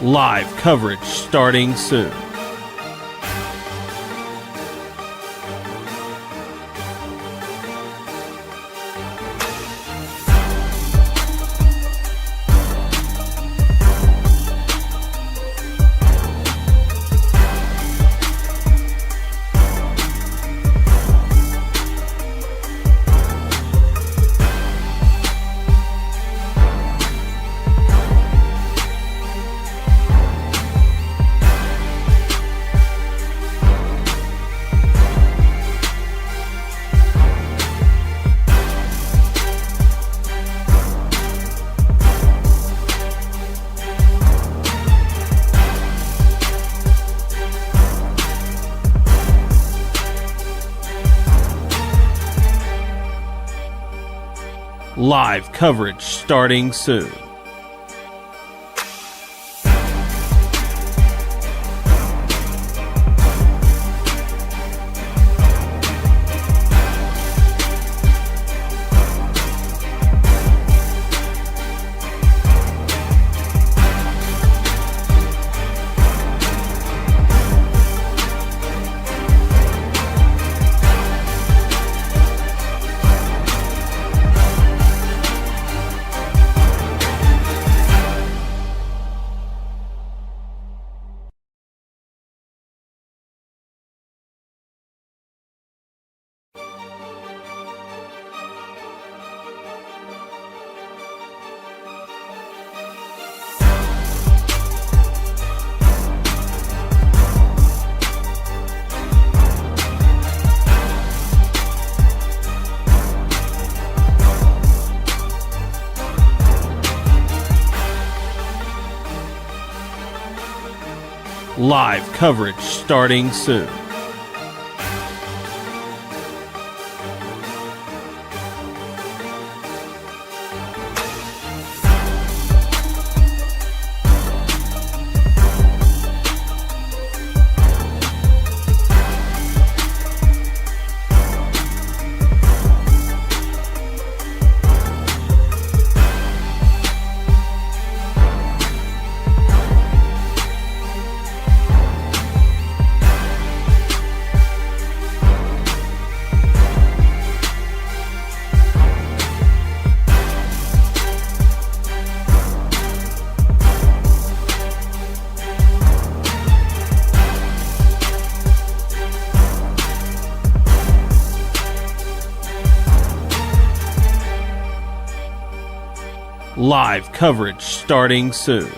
Live coverage starting soon. Live coverage starting soon. Live coverage starting soon. Live coverage starting soon.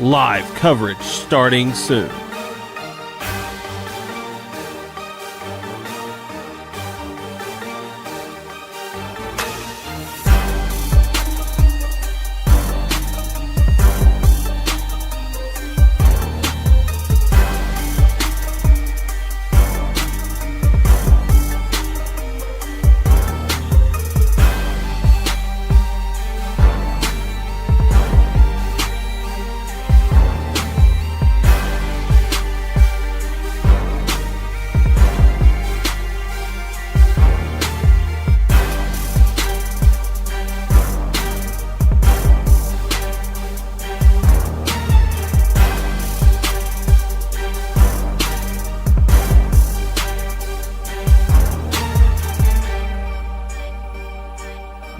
Live coverage starting soon.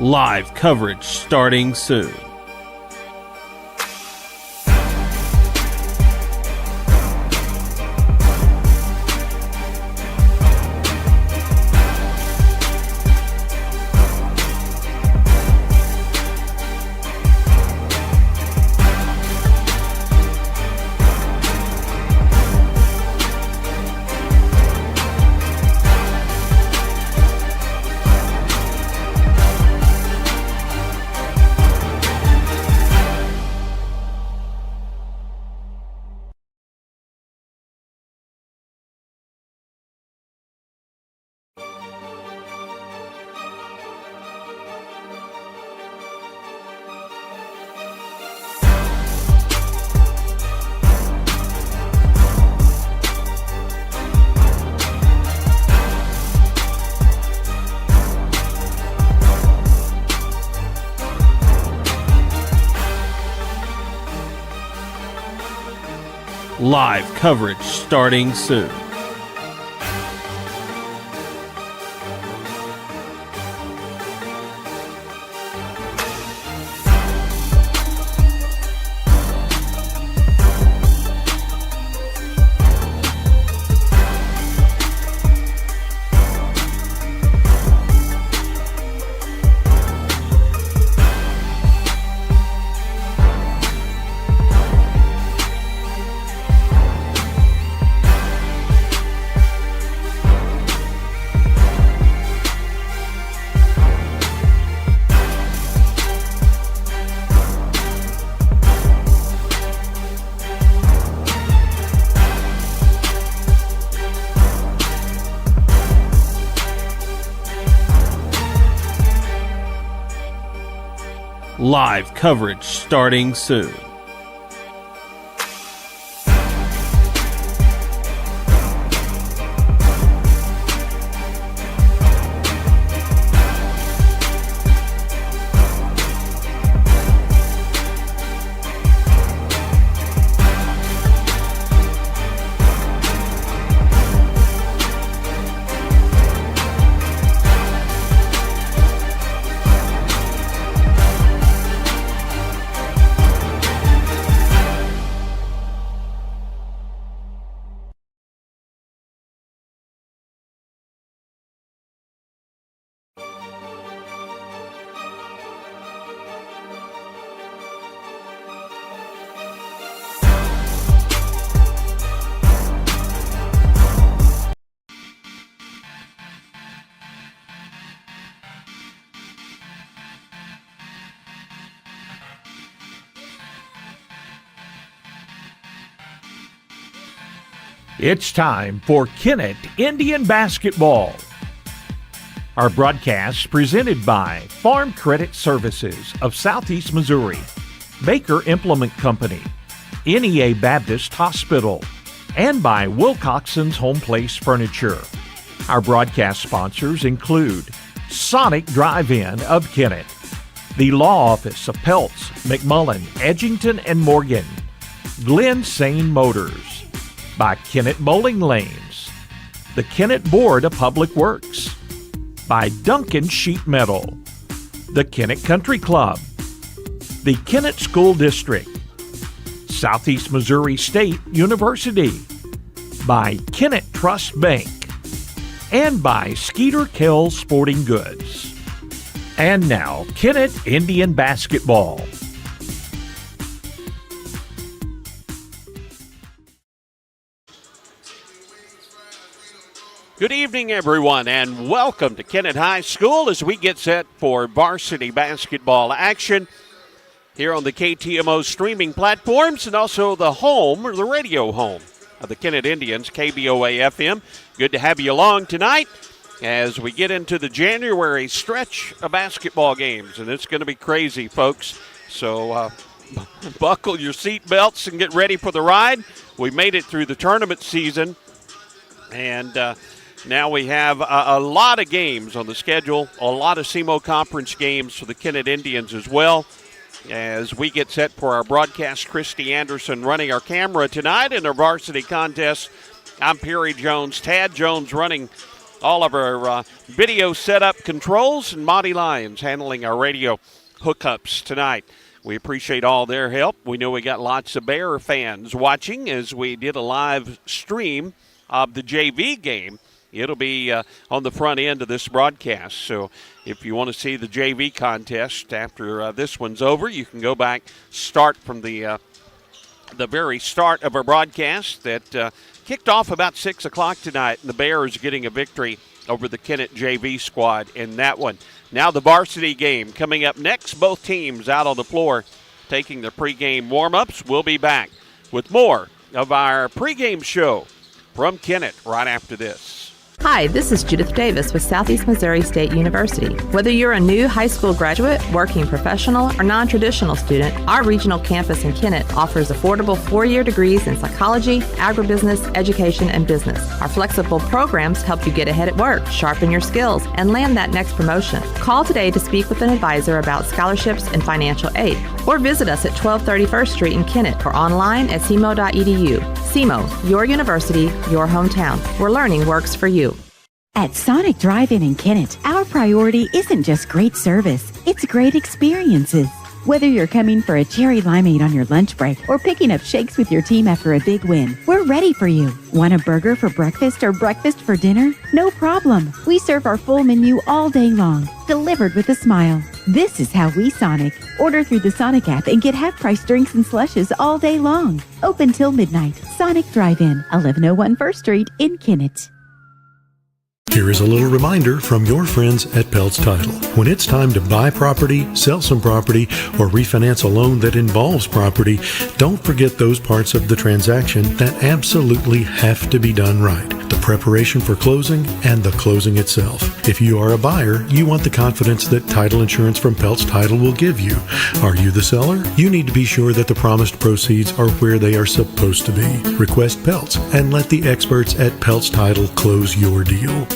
Live coverage starting soon. Live coverage starting soon. Live coverage starting soon. It's time for Kennett Indian Basketball. Our broadcast presented by Farm Credit Services of Southeast Missouri, Baker Implement Company, NEA Baptist Hospital, and by Wilcoxon's Home Place Furniture. Our broadcast sponsors include Sonic Drive-In of Kennett, the Law Office of Peltz, McMullen, Edgington, and Morgan, Glen Sane Motors, by Kennett Bowling Lanes, the Kennett Board of Public Works, by Duncan Sheet Metal, the Kennett Country Club, the Kennett School District, Southeast Missouri State University, by Kennett Trust Bank, and by Skeeter Kell Sporting Goods. And now, Kennett Indian Basketball. Good evening, everyone, and welcome to Kennett High School as we get set for varsity basketball action here on the KTMO streaming platforms and also the home, or the radio home, of the Kennett Indians, KBOA FM. Good to have you along tonight as we get into the January stretch of basketball games, and it's going to be crazy, folks. So buckle your seat belts and get ready for the ride. We made it through the tournament season, and now we have a lot of games on the schedule, a lot of SEMO Conference games for the Kennett Indians as well. As we get set for our broadcast, Christy Anderson running our camera tonight in our varsity contest. I'm Perry Jones, Tad Jones running all of our video setup controls, and Monty Lyons handling our radio hookups tonight. We appreciate all their help. We know we got lots of Bear fans watching as we did a live stream of the JV game. It'll be on the front end of this broadcast. So if you want to see the JV contest after this one's over, you can go back, start from the very start of our broadcast that kicked off about 6 o'clock tonight, and the Bears getting a victory over the Kennett JV squad in that one. Now the varsity game coming up next. Both teams out on the floor taking their pregame warm-ups. We'll be back with more of our pregame show from Kennett right after this. Hi, this is Judith Davis with Southeast Missouri State University. Whether you're a new high school graduate, working professional, or non-traditional student, our regional campus in Kennett offers affordable 4-year degrees in psychology, agribusiness, education, and business. Our flexible programs help you get ahead at work, sharpen your skills, and land that next promotion. Call today to speak with an advisor about scholarships and financial aid, or visit us at 1231st Street in Kennett or online at cmo.edu. CMO, your university, your hometown, where learning works for you. At Sonic Drive-In in Kennett, our priority isn't just great service, it's great experiences. Whether you're coming for a cherry limeade on your lunch break or picking up shakes with your team after a big win, we're ready for you. Want a burger for breakfast or breakfast for dinner? No problem. We serve our full menu all day long, delivered with a smile. This is how we Sonic. Order through the Sonic app and get half-price drinks and slushes all day long. Open till midnight. Sonic Drive-In, 1101 1st Street in Kennett. Here is a little reminder from your friends at Peltz Title. When it's time to buy property, sell some property, or refinance a loan that involves property, don't forget those parts of the transaction that absolutely have to be done right. The preparation for closing and the closing itself. If you are a buyer, you want the confidence that title insurance from Peltz Title will give you. Are you the seller? You need to be sure that the promised proceeds are where they are supposed to be. Request Peltz and let the experts at Peltz Title close your deal.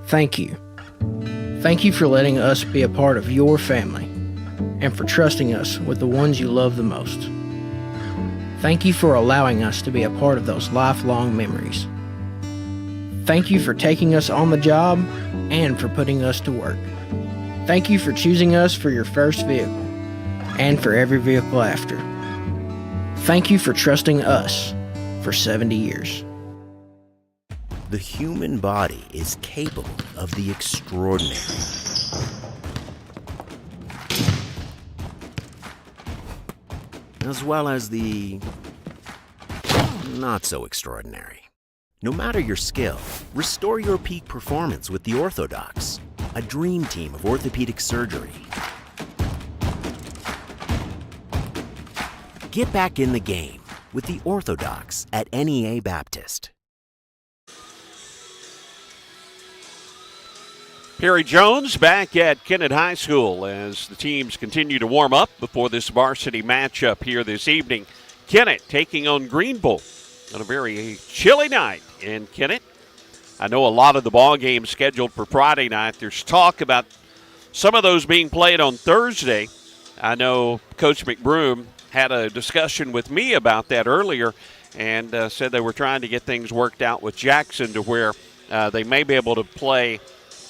Thank you. Thank you for letting us be a part of your family and for trusting us with the ones you love the most. Thank you for allowing us to be a part of those lifelong memories. Thank you for taking us on the job and for putting us to work. Thank you for choosing us for your first vehicle and for every vehicle after. Thank you for trusting us for 70 years. The human body is capable of the extraordinary. As well as the not so extraordinary. No matter your skill, restore your peak performance with the Orthodox, a dream team of orthopedic surgery. Get back in the game with the Orthodox at NEA Baptist. Perry Jones back at Kennett High School as the teams continue to warm up before this varsity matchup here this evening. Kennett taking on Greenville on a very chilly night in Kennett. I know a lot of the ball games scheduled for Friday night. There's talk about some of those being played on Thursday. I know Coach McBroom had a discussion with me about that earlier and said they were trying to get things worked out with Jackson to where they may be able to play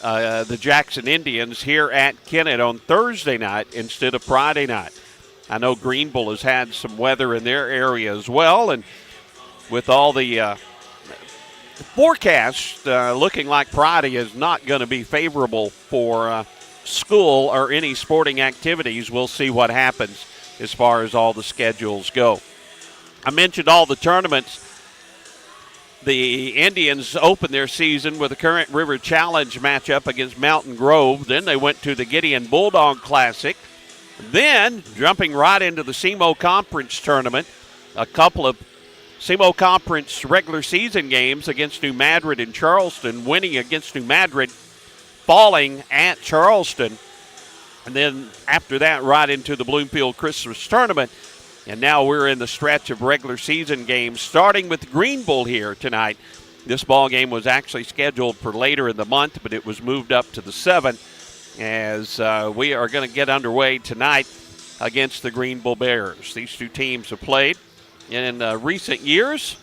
the Jackson Indians here at Kennett on Thursday night instead of Friday night. I know Greenville has had some weather in their area as well, and with all the forecast looking like Friday is not going to be favorable for school or any sporting activities, we'll see what happens as far as all the schedules go. I mentioned all the tournaments. The Indians opened their season with a Current River Challenge matchup against Mountain Grove. Then they went to the Gideon Bulldog Classic. Then, jumping right into the SEMO Conference tournament, a couple of SEMO Conference regular season games against New Madrid and Charleston, winning against New Madrid, falling at Charleston. And then after that, right into the Bloomfield Christmas tournament. And now we're in the stretch of regular season games, starting with Greenville here tonight. This ball game was actually scheduled for later in the month, but it was moved up to the 7th as we are going to get underway tonight against the Greenville Bears. These two teams have played in recent years.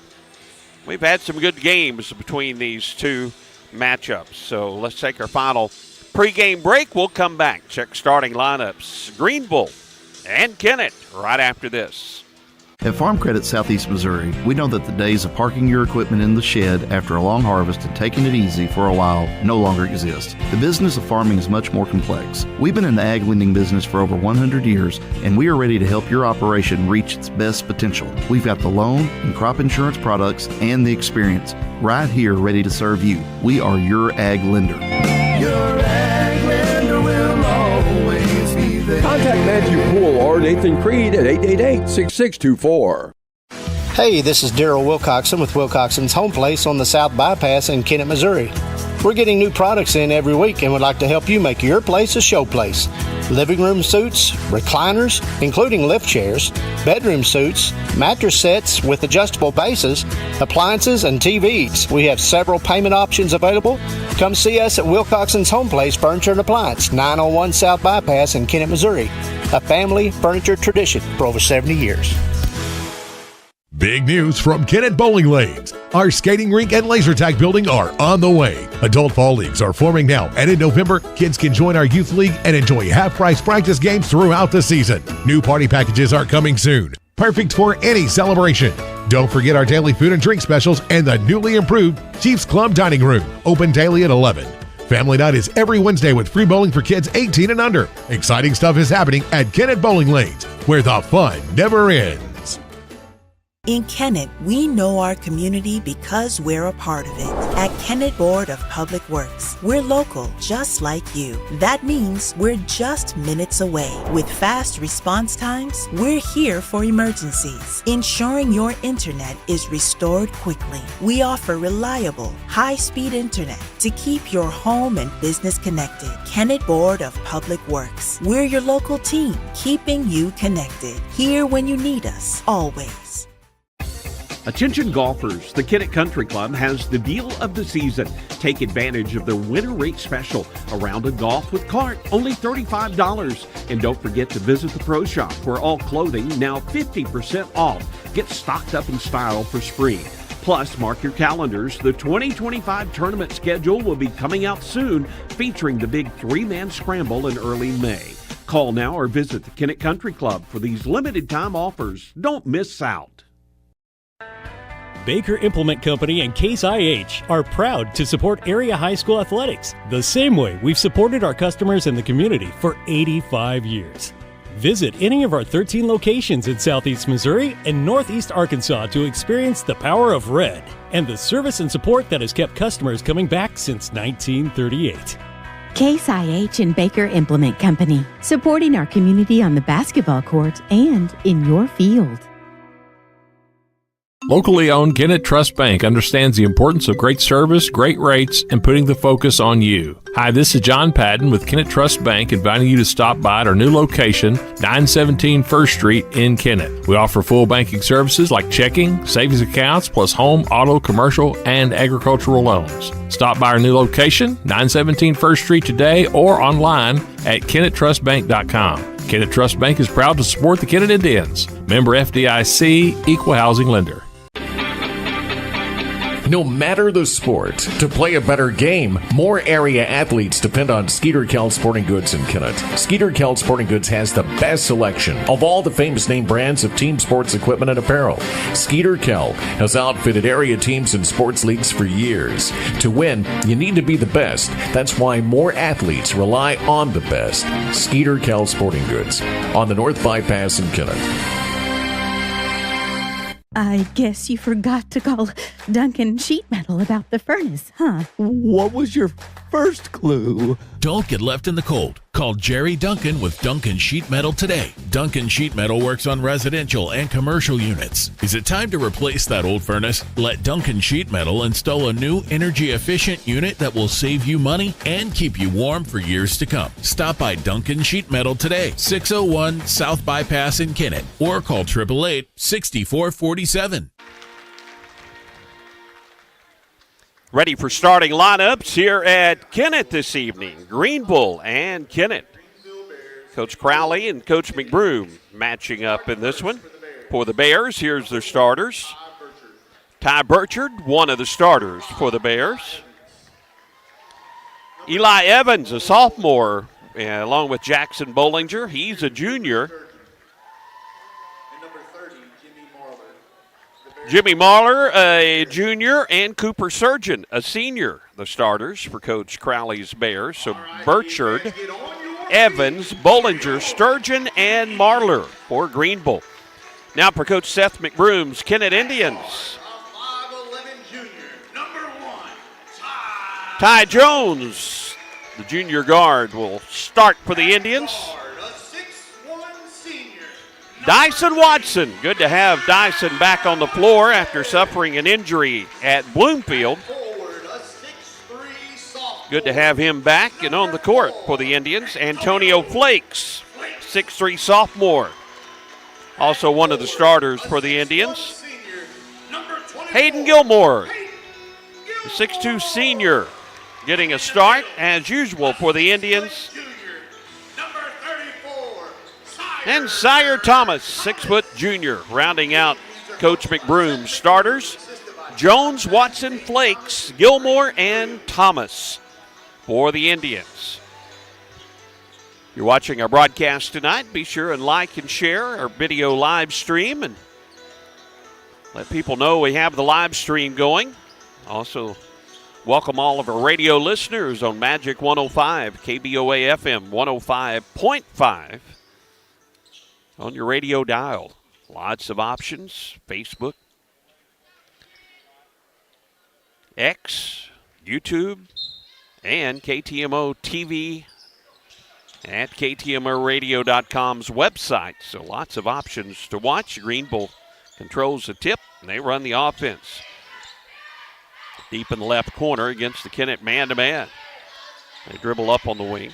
We've had some good games between these two matchups. So let's take our final pregame break. We'll come back, check starting lineups. Greenville and Kennett right after this. At Farm Credit Southeast Missouri, we know that the days of parking your equipment in the shed after a long harvest and taking it easy for a while no longer exist. The business of farming is much more complex. We've been in the ag lending business for over 100 years, and we are ready to help your operation reach its best potential. We've got the loan and crop insurance products and the experience right here ready to serve you. We are your ag lender. Your ag lender will always be there. Contact Matthew Poole or Nathan Creed at 888-6624. Hey, this is Daryl Wilcoxon with Wilcoxon's Home Place on the South Bypass in Kennett, Missouri. We're getting new products in every week and would like to help you make your place a show place. Living room suits, recliners, including lift chairs, bedroom suits, mattress sets with adjustable bases, appliances, and TVs. We have several payment options available. Come see us at Wilcoxon's Home Place Furniture and Appliance, 901 South Bypass in Kennett, Missouri. A family furniture tradition for over 70 years. Big news from Kennett Bowling Lanes. Our skating rink and laser tag building are on the way. Adult fall leagues are forming now, and in November, kids can join our youth league and enjoy half-price practice games throughout the season. New party packages are coming soon, perfect for any celebration. Don't forget our daily food and drink specials and the newly improved Chiefs Club Dining Room, open daily at 11. Family night is every Wednesday with free bowling for kids 18 and under. Exciting stuff is happening at Kennett Bowling Lanes, where the fun never ends. In Kennett, we know our community because we're a part of it. At Kennett Board of Public Works, we're local, just like you. That means we're just minutes away. With fast response times, we're here for emergencies, ensuring your internet is restored quickly. We offer reliable, high-speed internet to keep your home and business connected. Kennett Board of Public Works, we're your local team, keeping you connected. Here when you need us, always. Attention golfers, the Kennett Country Club has the deal of the season. Take advantage of their winter rate special. A round of golf with cart, only $35. And don't forget to visit the Pro Shop, where all clothing now 50% off. Get stocked up in style for spring. Plus, mark your calendars. The 2025 tournament schedule will be coming out soon, featuring the big three-man scramble in early May. Call now or visit the Kennett Country Club for these limited time offers. Don't miss out. Baker Implement Company and Case IH are proud to support area high school athletics the same way we've supported our customers and the community for 85 years. Visit any of our 13 locations in Southeast Missouri and Northeast Arkansas to experience the power of red and the service and support that has kept customers coming back since 1938. Case IH and Baker Implement Company, supporting our community on the basketball court and in your field. Locally owned Kennett Trust Bank understands the importance of great service, great rates, and putting the focus on you. Hi, this is John Patton with Kennett Trust Bank, inviting you to stop by at our new location, 917 First Street in Kennett. We offer full banking services like checking, savings accounts, plus home, auto, commercial, and agricultural loans. Stop by our new location, 917 First Street today, or online at KennettTrustBank.com. Kennett Trust Bank is proud to support the Kennett Indians. Member FDIC, Equal Housing Lender. No matter the sport, to play a better game, more area athletes depend on Skeeter Kell Sporting Goods in Kennett. Skeeter Kell Sporting Goods has the best selection of all the famous name brands of team sports equipment and apparel. Skeeter Kell has outfitted area teams and sports leagues for years. To win, you need to be the best. That's why more athletes rely on the best. Skeeter Kell Sporting Goods on the North Bypass in Kennett. I guess you forgot to call Duncan Sheet Metal about the furnace, huh? What was your first clue? Don't get left in the cold. Call Jerry Duncan with Duncan Sheet Metal today. Duncan Sheet Metal works on residential and commercial units. Is it time to replace that old furnace? Let Duncan Sheet Metal install a new energy-efficient unit that will save you money and keep you warm for years to come. Stop by Duncan Sheet Metal today, 601 South Bypass in Kennett, or call 888-6447. Ready for starting lineups here at Kennett this evening. Greenville and Kennett. Coach Crowley and Coach McBroom matching up in this one. For the Bears, here's their starters. Ty Burchard, one of the starters for the Bears. Eli Evans, a sophomore, along with Jackson Bollinger. He's a junior. Jimmy Mahler, a junior, and Cooper Surgeon, a senior, the starters for Coach Crowley's Bears. So Burchard, Evans, Bollinger, Sturgeon, and Marler for Greenville. Now for Coach Seth McBroom's Kennett Indians. Ty Jones, the junior guard, will start for the Indians. Dyson Watson. Good to have Dyson back on the floor after suffering an injury at Bloomfield. Good to have him back and on the court for the Indians. Antonio Flakes, 6'3" sophomore. Also one of the starters for the Indians. Hayden Gilmore, the 6'2" senior, getting a start as usual for the Indians. And Sire Thomas, 6' junior, rounding out Coach McBroom's starters. Jones, Watson, Flakes, Gilmore, and Thomas for the Indians. You're watching our broadcast tonight. Be sure and like and share our video live stream and let people know we have the live stream going. Also, welcome all of our radio listeners on Magic 105, KBOA FM 105.5 on your radio dial. Lots of options, Facebook, X, YouTube, and KTMO TV at KTMOradio.com's website. So lots of options to watch. Greenville controls the tip, and they run the offense. Deep in the left corner against the Kennett man-to-man. They dribble up on the wing.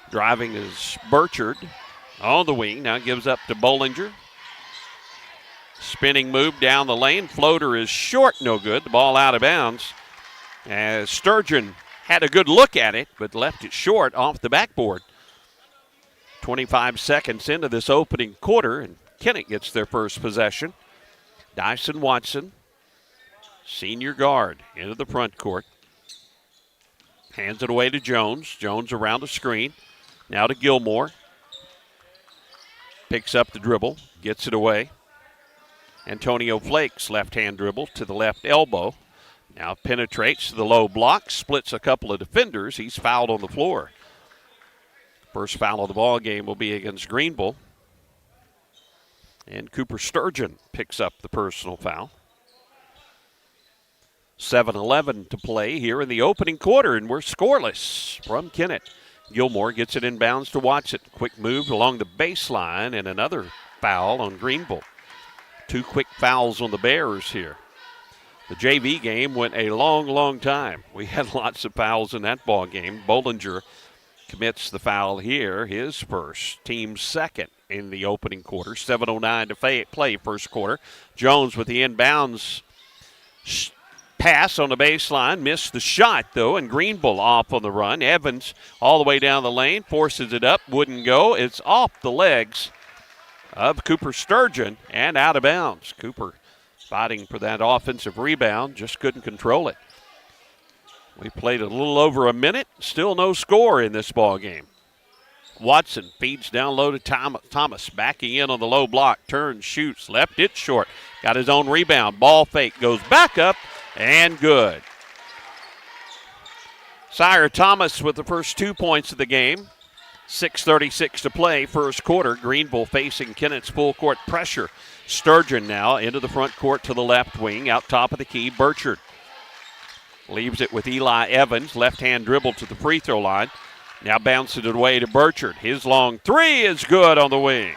Driving is Burchard on the wing. Now gives up to Bollinger. Spinning move down the lane. Floater is short, no good. The ball out of bounds. As Sturgeon had a good look at it, but left it short off the backboard. 25 seconds into this opening quarter, and Kennett gets their first possession. Dyson Watson, senior guard, into the front court. Hands it away to Jones. Jones around the screen. Now to Gilmore. Picks up the dribble, gets it away. Antonio Flakes, left-hand dribble to the left elbow. Now penetrates to the low block, splits a couple of defenders. He's fouled on the floor. First foul of the ball game will be against Greenville. And Cooper Sturgeon picks up the personal foul. 7:11 to play here in the opening quarter, and we're scoreless from Kennett. Gilmore gets it inbounds to Watson. Quick move along the baseline, and another foul on Greenville. 2 quick fouls on the Bears here. The JV game went a long, long time. We had lots of fouls in that ball game. Bollinger commits the foul here, his first, team's second in the opening quarter. 7:09 to play first quarter. Jones with the inbounds pass on the baseline, missed the shot though, and Greenville off on the run. Evans all the way down the lane, forces it up, wouldn't go. It's off the legs of Cooper Sturgeon and out of bounds. Cooper fighting for that offensive rebound, just couldn't control it. We played a little over a minute, still no score in this ball game. Watson feeds down low to Thomas, backing in on the low block, turns, shoots, left it short. Got his own rebound, ball fake, goes back up, and good. Sire Thomas with the first 2 points of the game. 6:36 to play, first quarter. Greenville facing Kennett's full court pressure. Sturgeon now into the front court to the left wing, out top of the key, Burchard. Leaves it with Eli Evans, left-hand dribble to the free throw line. Now bounces it away to Burchard. His long three is good on the wing.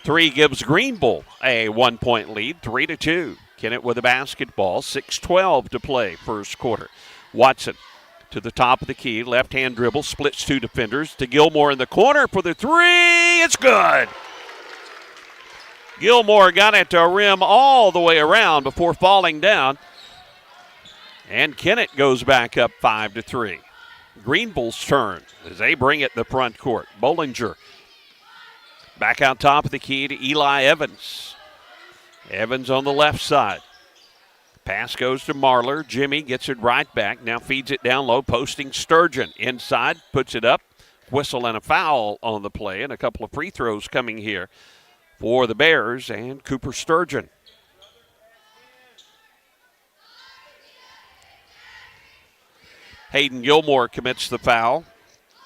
3 gives Greenville a 1-point lead, 3-2. Kennett with the basketball, 6:12 to play, first quarter. Watson to the top of the key, left-hand dribble, splits 2 defenders to Gilmore in the corner for the three. It's good. Gilmore got it to rim all the way around before falling down. And Kennett goes back up 5-3. Greenville's turn as they bring it in the front court. Bollinger back out top of the key to Eli Evans. Evans on the left side. Pass goes to Marlar. Jimmy gets it right back. Now feeds it down low, posting Sturgeon. Inside, puts it up. Whistle and a foul on the play, and a couple of free throws coming here for the Bears and Cooper Sturgeon. Hayden Gilmore commits the foul.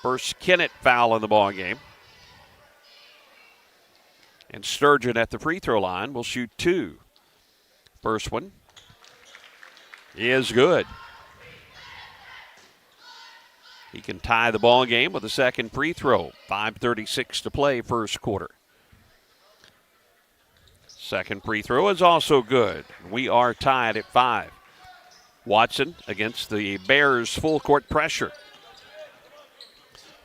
First Kennett foul in the ball game. And Sturgeon at the free throw line will shoot 2. First one is good. He can tie the ball game with a second free throw. 5:36 to play, first quarter. Second free throw is also good. We are tied at 5. Watson against the Bears' full court pressure.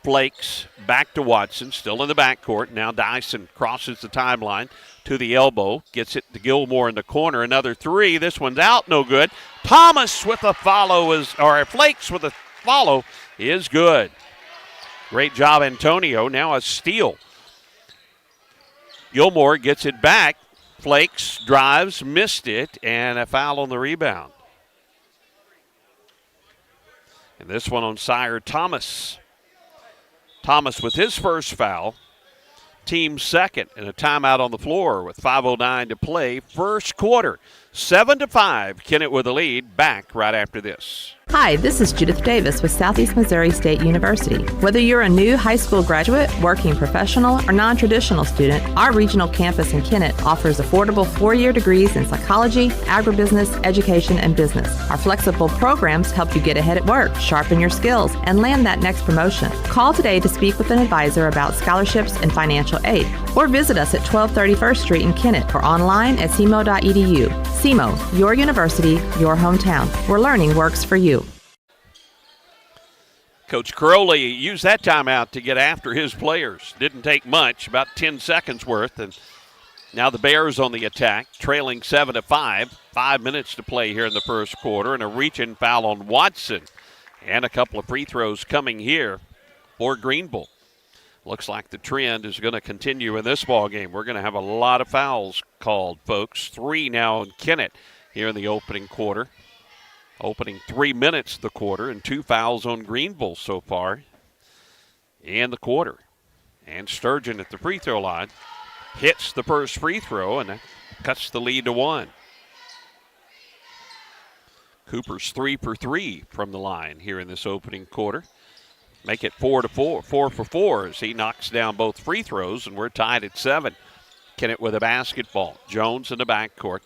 Flakes back to Watson, still in the backcourt. Now Dyson crosses the timeline to the elbow, gets it to Gilmore in the corner. Another three. This one's out, no good. Thomas with a follow Flakes with a follow is good. Great job, Antonio. Now a steal. Gilmore gets it back. Flakes drives, missed it, and a foul on the rebound. And this one on Sire Thomas. Thomas with his first foul. Team second, and a timeout on the floor with 5:09 to play. First quarter, 7-5. Kennett with the lead. Back right after this. Hi, this is Judith Davis with Southeast Missouri State University. Whether you're a new high school graduate, working professional, or non-traditional student, our regional campus in Kennett offers affordable 4-year degrees in psychology, agribusiness, education, and business. Our flexible programs help you get ahead at work, sharpen your skills, and land that next promotion. Call today to speak with an advisor about scholarships and financial aid, or visit us at 1231st Street in Kennett or online at cmo.edu. CMO, your university, your hometown, where learning works for you. Coach Crowley used that timeout to get after his players. Didn't take much, about 10 seconds worth. And now the Bears on the attack, trailing 7-5. 5 minutes to play here in the first quarter, and a reach-in foul on Watson. And a couple of free throws coming here for Greenville. Looks like the trend is going to continue in this ball game. We're going to have a lot of fouls called, folks. 3 now in Kennett here in the opening quarter. Opening 3 minutes of the quarter, and 2 fouls on Greenville so far in the quarter. And Sturgeon at the free throw line hits the first free throw, and that cuts the lead to 1. Cooper's 3 for 3 from the line here in this opening quarter. Make it 4 for 4 as he knocks down both free throws, and we're tied at 7. Kennett with a basketball. Jones in the backcourt.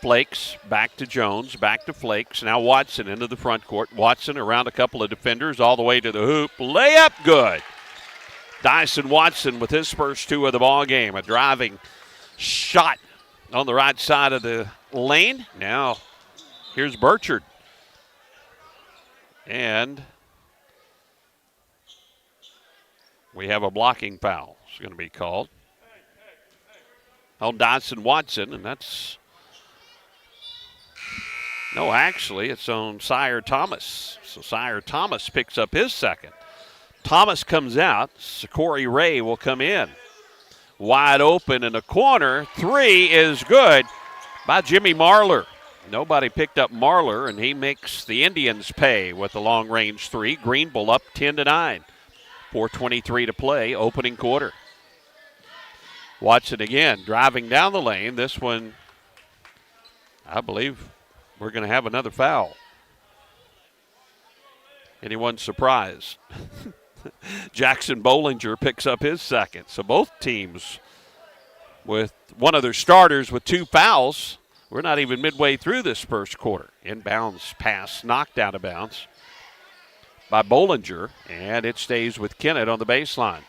Flakes back to Jones, back to Flakes. Now Watson into the front court. Watson around a couple of defenders all the way to the hoop. Layup good. Dyson Watson with his first 2 of the ball game. A driving shot on the right side of the lane. Now here's Burchard. And we have a blocking foul. It's going to be called on Dyson Watson, and that's... No, actually, it's on Sire Thomas. So Sire Thomas picks up his second. Thomas comes out. Sakori Ray will come in. Wide open in the corner. 3 is good by Jimmy Marler. Nobody picked up Marler, and he makes the Indians pay with the long-range 3. Greenville up 10-9. 4:23 to play, opening quarter. Watson again, driving down the lane. This one, I believe... we're going to have another foul. Anyone surprised? Jackson Bollinger picks up his second. So both teams with one of their starters with 2 fouls. We're not even midway through this first quarter. Inbounds pass knocked out of bounds by Bollinger, and it stays with Kennett on the baseline.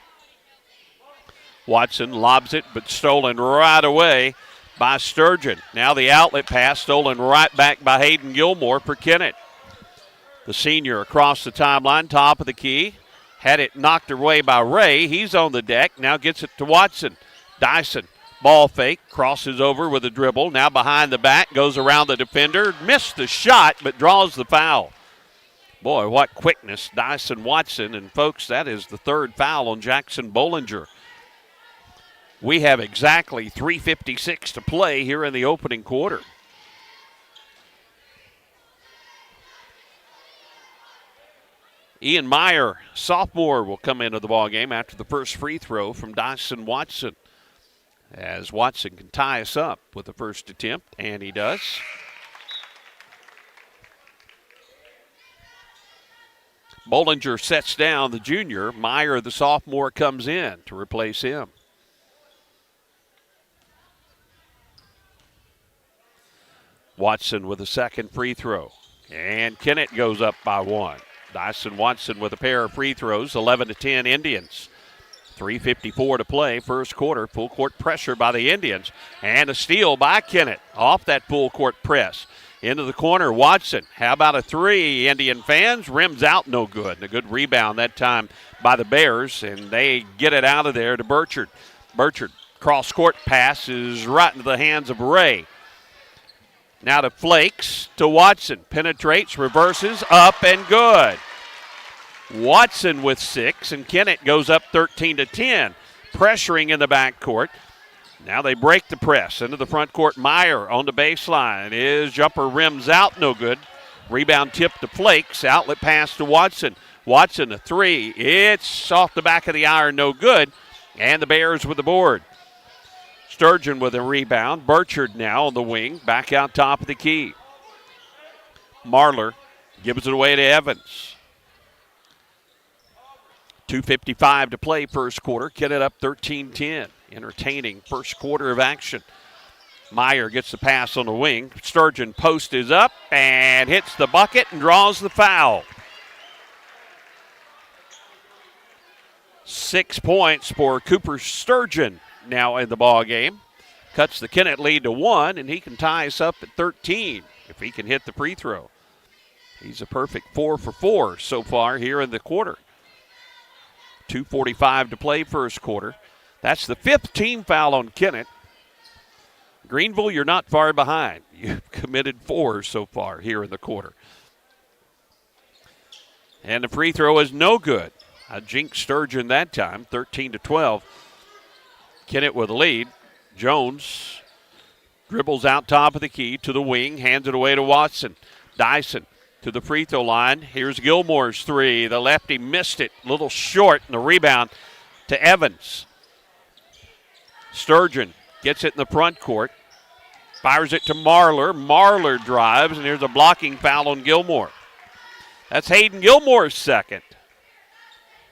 Watson lobs it, but stolen right away by Sturgeon. Now the outlet pass stolen right back by Hayden Gilmore for Kennett. The senior across the timeline, top of the key. Had it knocked away by Ray. He's on the deck. Now gets it to Watson. Dyson, ball fake, crosses over with a dribble. Now behind the back, goes around the defender. Missed the shot, but draws the foul. Boy, what quickness, Dyson Watson. And folks, that is the 3rd foul on Jackson Bollinger. We have exactly 3:56 to play here in the opening quarter. Ian Meyer, sophomore, will come into the ballgame after the first free throw from Dyson Watson. As Watson can tie us up with the first attempt, and he does. Bollinger sets down the junior. Meyer, the sophomore, comes in to replace him. Watson with a second free throw. And Kennett goes up by 1. Dyson Watson with a pair of free throws, 11-10 Indians. 3:54 to play, first quarter. Full court pressure by the Indians. And a steal by Kennett off that full court press. Into the corner, Watson. How about a three, Indian fans? Rims out, no good. And a good rebound that time by the Bears, and they get it out of there to Burchard. Burchard, cross-court pass is right into the hands of Ray. Now to Flakes, to Watson. Penetrates, reverses, up and good. Watson with 6, and Kennett goes up 13-10. Pressuring in the backcourt. Now they break the press into the front court. Meyer on the baseline. His jumper rims out, no good. Rebound tip to Flakes. Outlet pass to Watson. Watson a three. It's off the back of the iron, no good. And the Bears with the board. Sturgeon with a rebound. Burchard now on the wing. Back out top of the key. Marler gives it away to Evans. 2:55 to play first quarter. Kennett up 13-10. Entertaining first quarter of action. Meyer gets the pass on the wing. Sturgeon post is up and hits the bucket and draws the foul. 6 points for Cooper Sturgeon now in the ball game. Cuts the Kennett lead to 1, and he can tie us up at 13 if he can hit the free throw. He's a perfect 4 for 4 so far here in the quarter. 2:45 to play first quarter. That's the 5th team foul on Kennett. Greenville, you're not far behind. You've committed 4 so far here in the quarter. And the free throw is no good. I jinxed Sturgeon that time, 13-12. Kennett with the lead. Jones dribbles out top of the key to the wing, hands it away to Watson. Dyson to the free throw line. Here's Gilmore's three. The lefty missed it, a little short, and the rebound to Evans. Sturgeon gets it in the front court, fires it to Marler. Marler drives, and here's a blocking foul on Gilmore. That's Hayden Gilmore's second.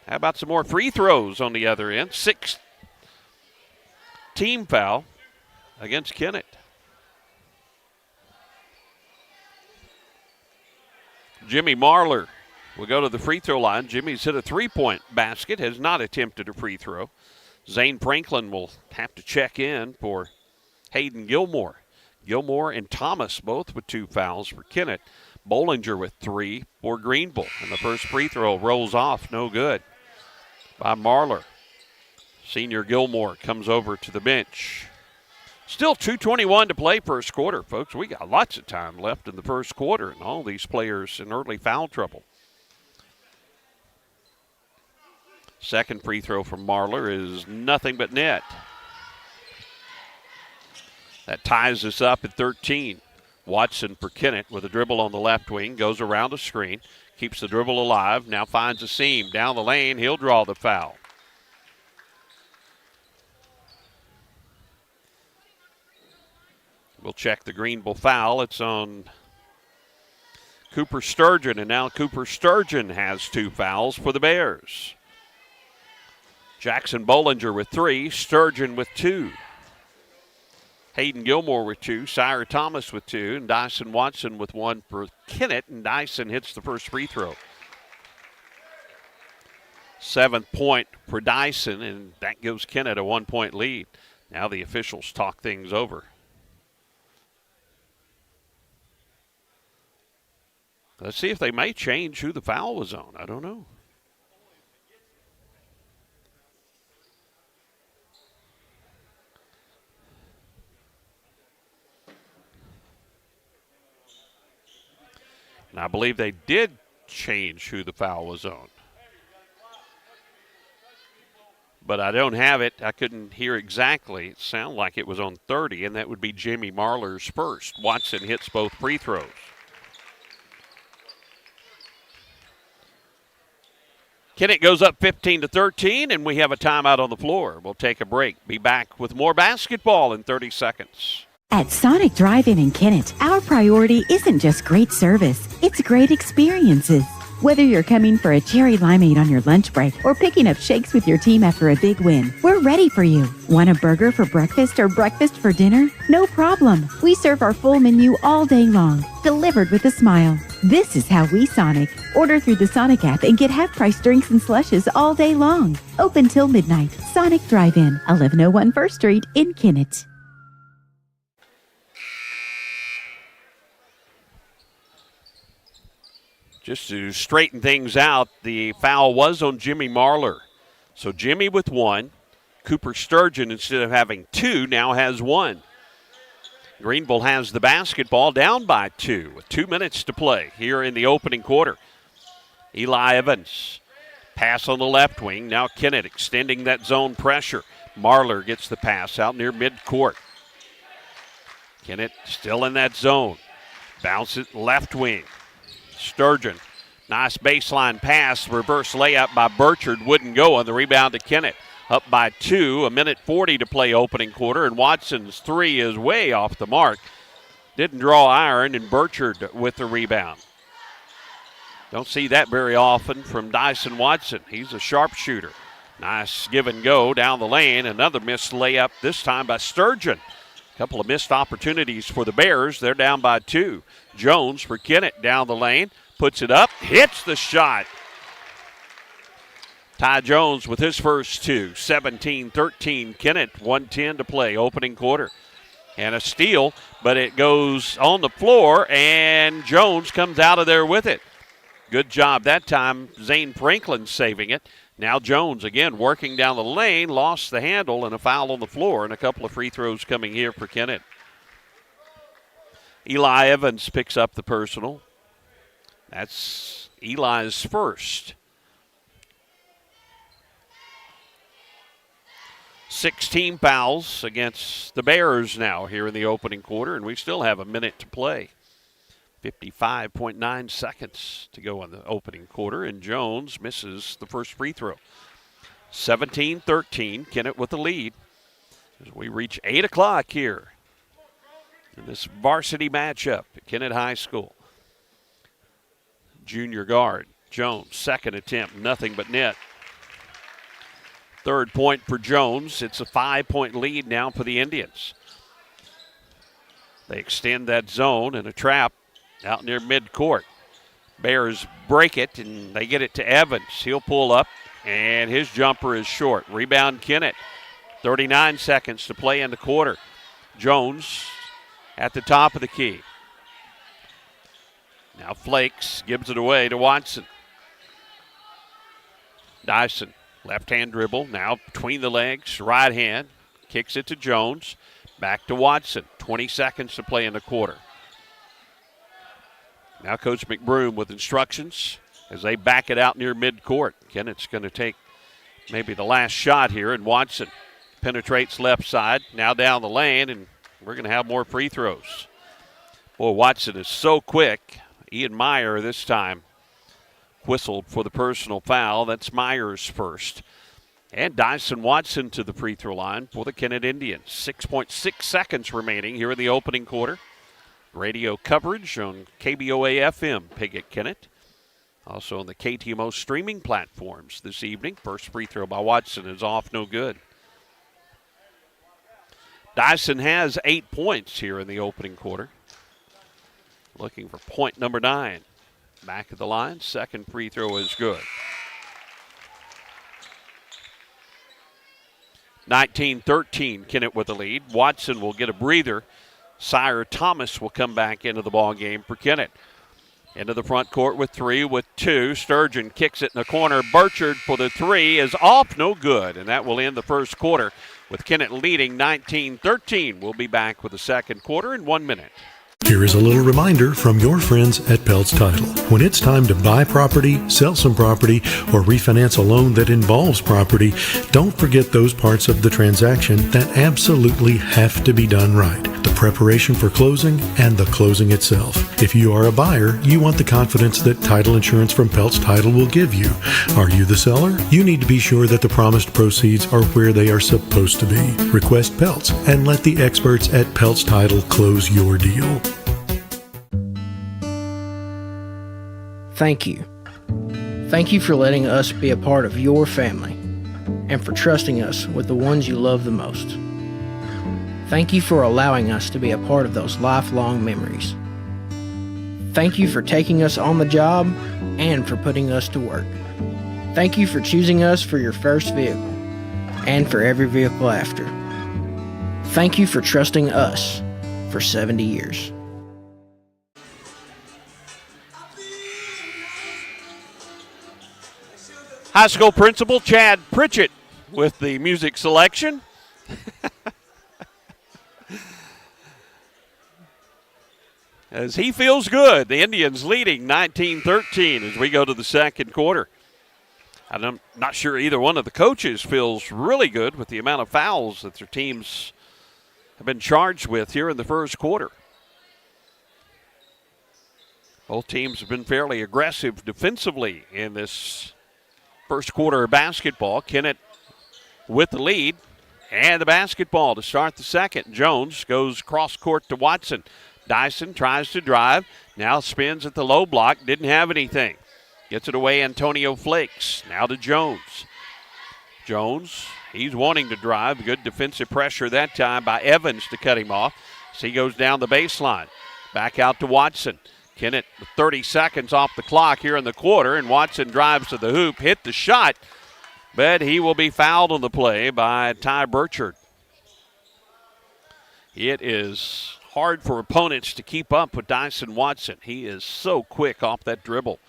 How about some more free throws on the other end? 6th team foul against Kennett. Jimmy Marler will go to the free throw line. Jimmy's hit a three-point basket, has not attempted a free throw. Zane Franklin will have to check in for Hayden Gilmore. Gilmore and Thomas both with 2 fouls for Kennett. Bollinger with 3 for Greenville. And the first free throw rolls off, no good by Marler. Senior Gilmore comes over to the bench. Still 2:21 to play first quarter, folks. We got lots of time left in the first quarter, and all these players in early foul trouble. Second free throw from Marler is nothing but net. That ties us up at 13. Watson for Kennett with a dribble on the left wing, goes around the screen, keeps the dribble alive, now finds a seam. Down the lane, he'll draw the foul. We'll check the Greenville foul. It's on Cooper Sturgeon, and now Cooper Sturgeon has 2 fouls for the Bears. Jackson Bollinger with 3, Sturgeon with 2. Hayden Gilmore with 2, Sire Thomas with 2, and Dyson Watson with 1 for Kennett, and Dyson hits the first free throw. 7th point for Dyson, and that gives Kennett a 1-point lead. Now the officials talk things over. Let's see if they may change who the foul was on. I don't know. And I believe they did change who the foul was on. But I don't have it. I couldn't hear exactly. It sounded like it was on 30, and that would be Jimmy Marler's first. Watson hits both free throws. Kennett goes up 15-13, and we have a timeout on the floor. We'll take a break. Be back with more basketball in 30 seconds. At Sonic Drive-In Kennett, our priority isn't just great service, it's great experiences. Whether you're coming for a cherry limeade on your lunch break or picking up shakes with your team after a big win, we're ready for you. Want a burger for breakfast or breakfast for dinner? No problem. We serve our full menu all day long, delivered with a smile. This is how we Sonic. Order through the Sonic app and get half-price drinks and slushes all day long. Open till midnight. Sonic Drive-In, 1101 First Street in Kennett. Just to straighten things out, the foul was on Jimmy Marler. So Jimmy with one. Cooper Sturgeon, instead of having two, now has one. Greenville has the basketball, down by 2 with 2 minutes to play here in the opening quarter. Eli Evans, pass on the left wing. Now Kennett extending that zone pressure. Marler gets the pass out near midcourt. Kennett still in that zone. Bounce it left wing. Sturgeon, nice baseline pass. Reverse layup by Burchard, wouldn't go on the rebound to Kennett. Up by 2, 1:40 to play opening quarter, and Watson's three is way off the mark. Didn't draw iron, and Burchard with the rebound. Don't see that very often from Dyson Watson. He's a sharpshooter. Nice give and go down the lane. Another missed layup, this time by Sturgeon. A couple of missed opportunities for the Bears. They're down by 2. Jones for Kennett down the lane. Puts it up, hits the shot. Ty Jones with his first two. 17-13 Kennett, 1:10 to play, opening quarter. And a steal, but it goes on the floor, and Jones comes out of there with it. Good job that time. Zane Franklin saving it. Now Jones again working down the lane, lost the handle, and a foul on the floor, and a couple of free throws coming here for Kennett. Eli Evans picks up the personal. That's Eli's first. 16 fouls against the Bears now here in the opening quarter, and we still have a minute to play. 55.9 seconds to go in the opening quarter, and Jones misses the first free throw. 17-13, Kennett with the lead as we reach 8 o'clock here in this varsity matchup at Kennett High School. Junior guard, Jones, second attempt, nothing but net. Third point for Jones. It's a 5-point lead now for the Indians. They extend that zone in a trap out near midcourt. Bears break it, and they get it to Evans. He'll pull up, and his jumper is short. Rebound Kennett. 39 seconds to play in the quarter. Jones at the top of the key. Now Flakes gives it away to Watson. Dyson, left-hand dribble, now between the legs, right hand. Kicks it to Jones. Back to Watson. 20 seconds to play in the quarter. Now Coach McBroom with instructions as they back it out near midcourt. Kennett's going to take maybe the last shot here, and Watson penetrates left side, now down the lane, and we're going to have more free throws. Boy, Watson is so quick. Ian Meyer this time whistled for the personal foul. That's Myers first. And Dyson Watson to the free throw line for the Kennett Indians. 6.6 seconds remaining here in the opening quarter. Radio coverage on KBOA-FM, Piggott, Kennett. Also on the KTMO streaming platforms this evening. First free throw by Watson is off, no good. Dyson has 8 points here in the opening quarter. Looking for point number 9. Back of the line, second free throw is good. 19-13, Kennett with the lead. Watson will get a breather. Sire Thomas will come back into the ball game for Kennett. Into the front court with 3, with 2. Sturgeon kicks it in the corner. Burchard for the 3 is off, no good. And that will end the first quarter with Kennett leading 19-13. We'll be back with the second quarter in 1 minute. Here is a little reminder from your friends at Peltz Title. When it's time to buy property, sell some property, or refinance a loan that involves property, don't forget those parts of the transaction that absolutely have to be done right. The preparation for closing and the closing itself. If you are a buyer, you want the confidence that title insurance from Peltz Title will give you. Are you the seller? You need to be sure that the promised proceeds are where they are supposed to be. Request Peltz and let the experts at Peltz Title close your deal. Thank you Thank you for letting us be a part of your family and for trusting us with the ones you love the most. Thank you for allowing us to be a part of those lifelong memories. Thank you for taking us on the job and for putting us to work. Thank you for choosing us for your first vehicle and for every vehicle after. Thank you for trusting us for 70 years. High school principal Chad Pritchett with the music selection. As he feels good, the Indians leading 19-13 as we go to the second quarter. I'm not sure either one of the coaches feels really good with the amount of fouls that their teams have been charged with here in the first quarter. Both teams have been fairly aggressive defensively in this first quarter of basketball. Kennett with the lead and the basketball to start the second. Jones goes cross court to Watson. Dyson tries to drive, now spins at the low block, didn't have anything. Gets it away, Antonio Flakes. Now to Jones. Jones, he's wanting to drive. Good defensive pressure that time by Evans to cut him off. So he goes down the baseline. Back out to Watson. Kennett with 30 seconds off the clock here in the quarter, and Watson drives to the hoop, hit the shot, but he will be fouled on the play by Ty Burchard. It is hard for opponents to keep up with Dyson Watson. He is so quick off that dribble.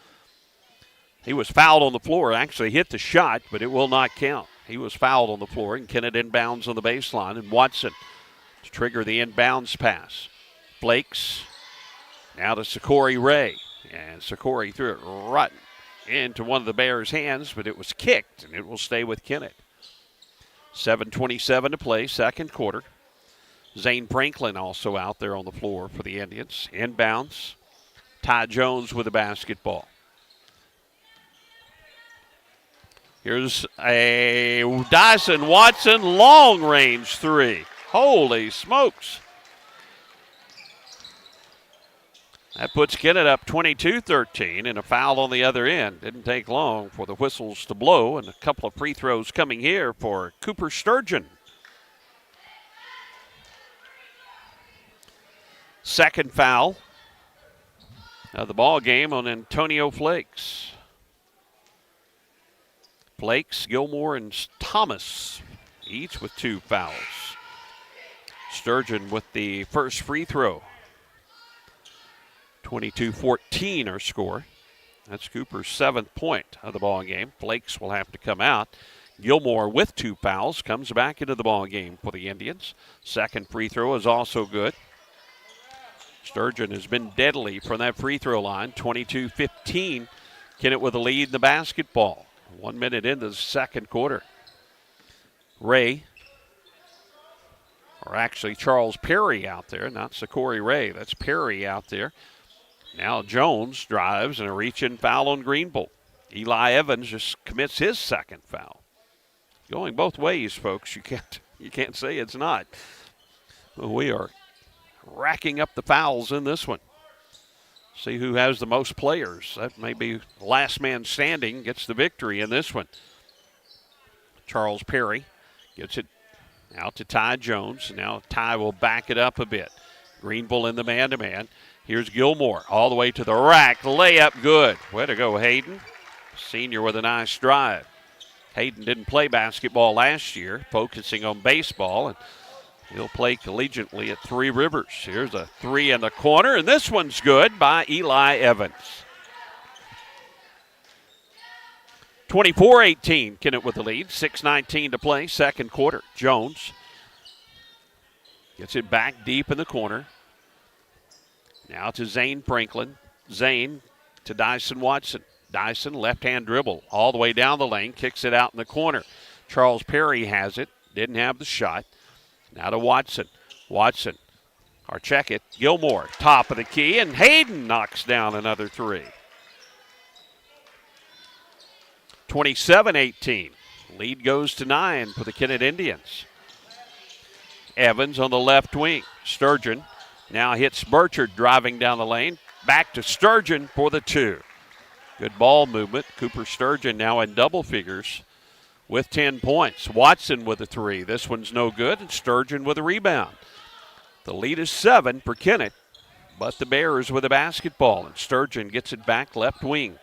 He was fouled on the floor. Actually hit the shot, but it will not count. He was fouled on the floor, and Kennett inbounds on the baseline, and Watson to trigger the inbounds pass. Flakes now to Sakori Ray, and Sakori threw it right into one of the Bears' hands, but it was kicked, and it will stay with Kennett. 7:27 to play, second quarter. Zane Franklin also out there on the floor for the Indians. Inbounds. Ty Jones with the basketball. Here's a Dyson Watson long-range three. Holy smokes. That puts Kennett up 22-13, and a foul on the other end. Didn't take long for the whistles to blow, and a couple of free throws coming here for Cooper Sturgeon. Second foul of the ball game on Antonio Flakes. Flakes, Gilmore, and Thomas, each with 2 fouls. Sturgeon with the first free throw. 22-14 our score. That's Cooper's 7th point of the ball game. Flakes will have to come out. Gilmore with 2 fouls comes back into the ball game for the Indians. Second free throw is also good. Sturgeon has been deadly from that free throw line. 22-15. Kennett with a lead in the basketball. 1 minute into the second quarter. Ray, or actually Charles Perry out there, not Sakori Ray. That's Perry out there. Now Jones drives and a reach-in foul on Greenville. Eli Evans just commits his second foul. Going both ways, folks. You can't say it's not. Well, we are racking up the fouls in this one. See who has the most players. That may be last man standing gets the victory in this one. Charles Perry gets it out to Ty Jones. Now Ty will back it up a bit. Greenville in the man-to-man. Here's Gilmore all the way to the rack. Layup good. Way to go, Hayden. Senior with a nice drive. Hayden didn't play basketball last year, focusing on baseball, and he'll play collegiately at Three Rivers. Here's a three in the corner, and this one's good by Eli Evans. 24-18, Kennett with the lead. 6:19 to play, second quarter. Jones gets it back deep in the corner. Now to Zane Franklin. Zane to Dyson Watson. Dyson, left-hand dribble all the way down the lane, kicks it out in the corner. Charles Perry has it, didn't have the shot. Now to Watson. Watson, or check it, Gilmore, top of the key, and Hayden knocks down another three. 27-18. Lead goes to 9 for the Kennett Indians. Evans on the left wing. Sturgeon now hits Burchard driving down the lane. Back to Sturgeon for the 2. Good ball movement. Cooper Sturgeon now in double figures with 10 points. Watson with a 3. This one's no good, and Sturgeon with a rebound. The lead is 7 for Kennett, but the Bears with a basketball, and Sturgeon gets it back left wing.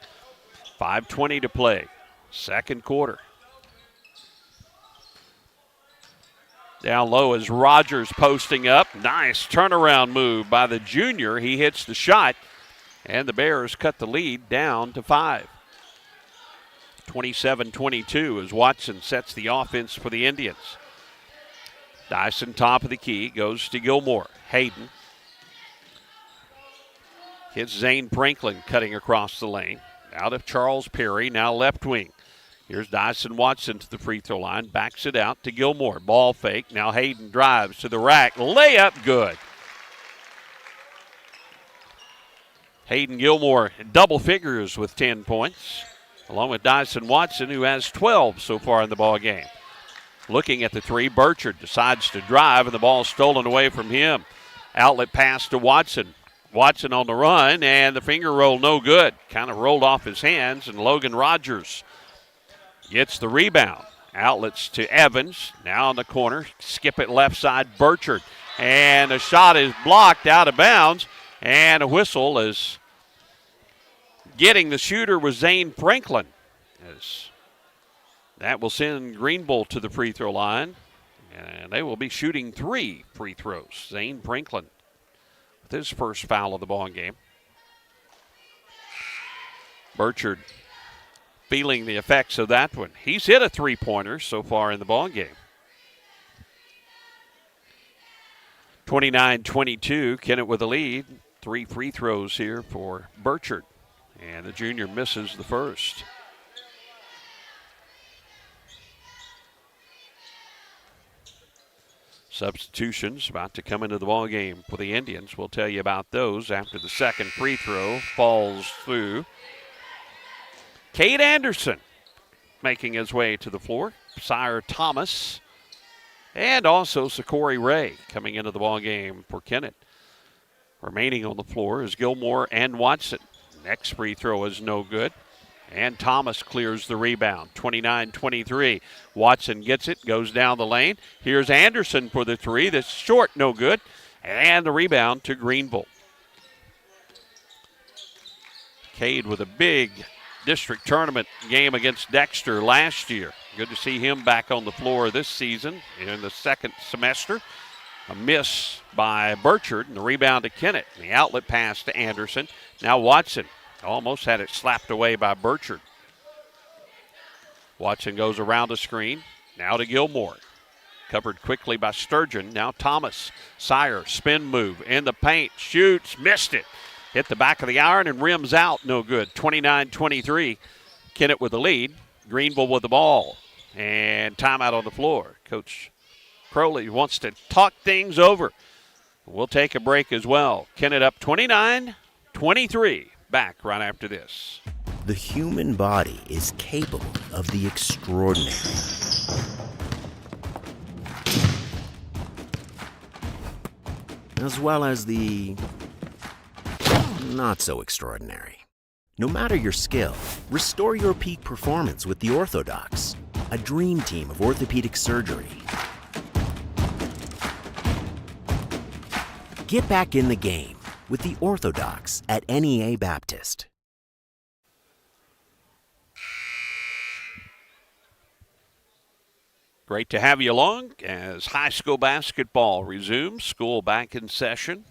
5:20 to play, second quarter. Down low is Rogers posting up. Nice turnaround move by the junior. He hits the shot, and the Bears cut the lead down to 5. 27-22 as Watson sets the offense for the Indians. Dyson top of the key, goes to Gilmore. Hayden hits Zane Franklin cutting across the lane. Out of Charles Perry, now left wing. Here's Dyson Watson to the free throw line, backs it out to Gilmore. Ball fake, now Hayden drives to the rack. Layup good. Hayden Gilmore double figures with 10 points, along with Dyson Watson, who has 12 so far in the ball game. Looking at the 3, Burchard decides to drive, and the ball stolen away from him. Outlet pass to Watson. Watson on the run, and the finger roll no good. Kind of rolled off his hands, and Logan Rogers gets the rebound. Outlets to Evans. Now in the corner. Skip it left side, Burchard. And the shot is blocked out of bounds, and a whistle is getting the shooter was Zane Franklin. As that will send Greenville to the free throw line, and they will be shooting 3 free throws. Zane Franklin with his first foul of the ball game. Burchard feeling the effects of that one. He's hit a 3-pointer so far in the ball game. 29-22, Kennett with the lead. 3 free throws here for Burchard, and the junior misses the first. Substitutions about to come into the ball game for the Indians. We'll tell you about those after the second free throw falls through. Cade Anderson making his way to the floor. Sire Thomas and also Sakori Ray coming into the ball game for Kennett. Remaining on the floor is Gilmore and Watson. Next free throw is no good. And Thomas clears the rebound. 29-23. Watson gets it, goes down the lane. Here's Anderson for the 3. That's short, no good. And the rebound to Greenville. Cade with a big district tournament game against Dexter last year. Good to see him back on the floor this season in the second semester. A miss by Burchard, and the rebound to Kennett. The outlet pass to Anderson. Now Watson almost had it slapped away by Burchard. Watson goes around the screen. Now to Gilmore. Covered quickly by Sturgeon. Now Thomas. Sire, spin move in the paint. Shoots, missed it. Hit the back of the iron and rims out, no good. 29-23. Kennett with the lead. Greenville with the ball. And timeout on the floor. Coach Crowley wants to talk things over. We'll take a break as well. Kennett up 29-23. Back right after this. The human body is capable of the extraordinary. As well as the not so extraordinary. No matter your skill, restore your peak performance with the Orthodox, a dream team of orthopedic surgery. Get back in the game with the Orthodox at NEA Baptist. Great to have you along as high school basketball resumes. School back in session.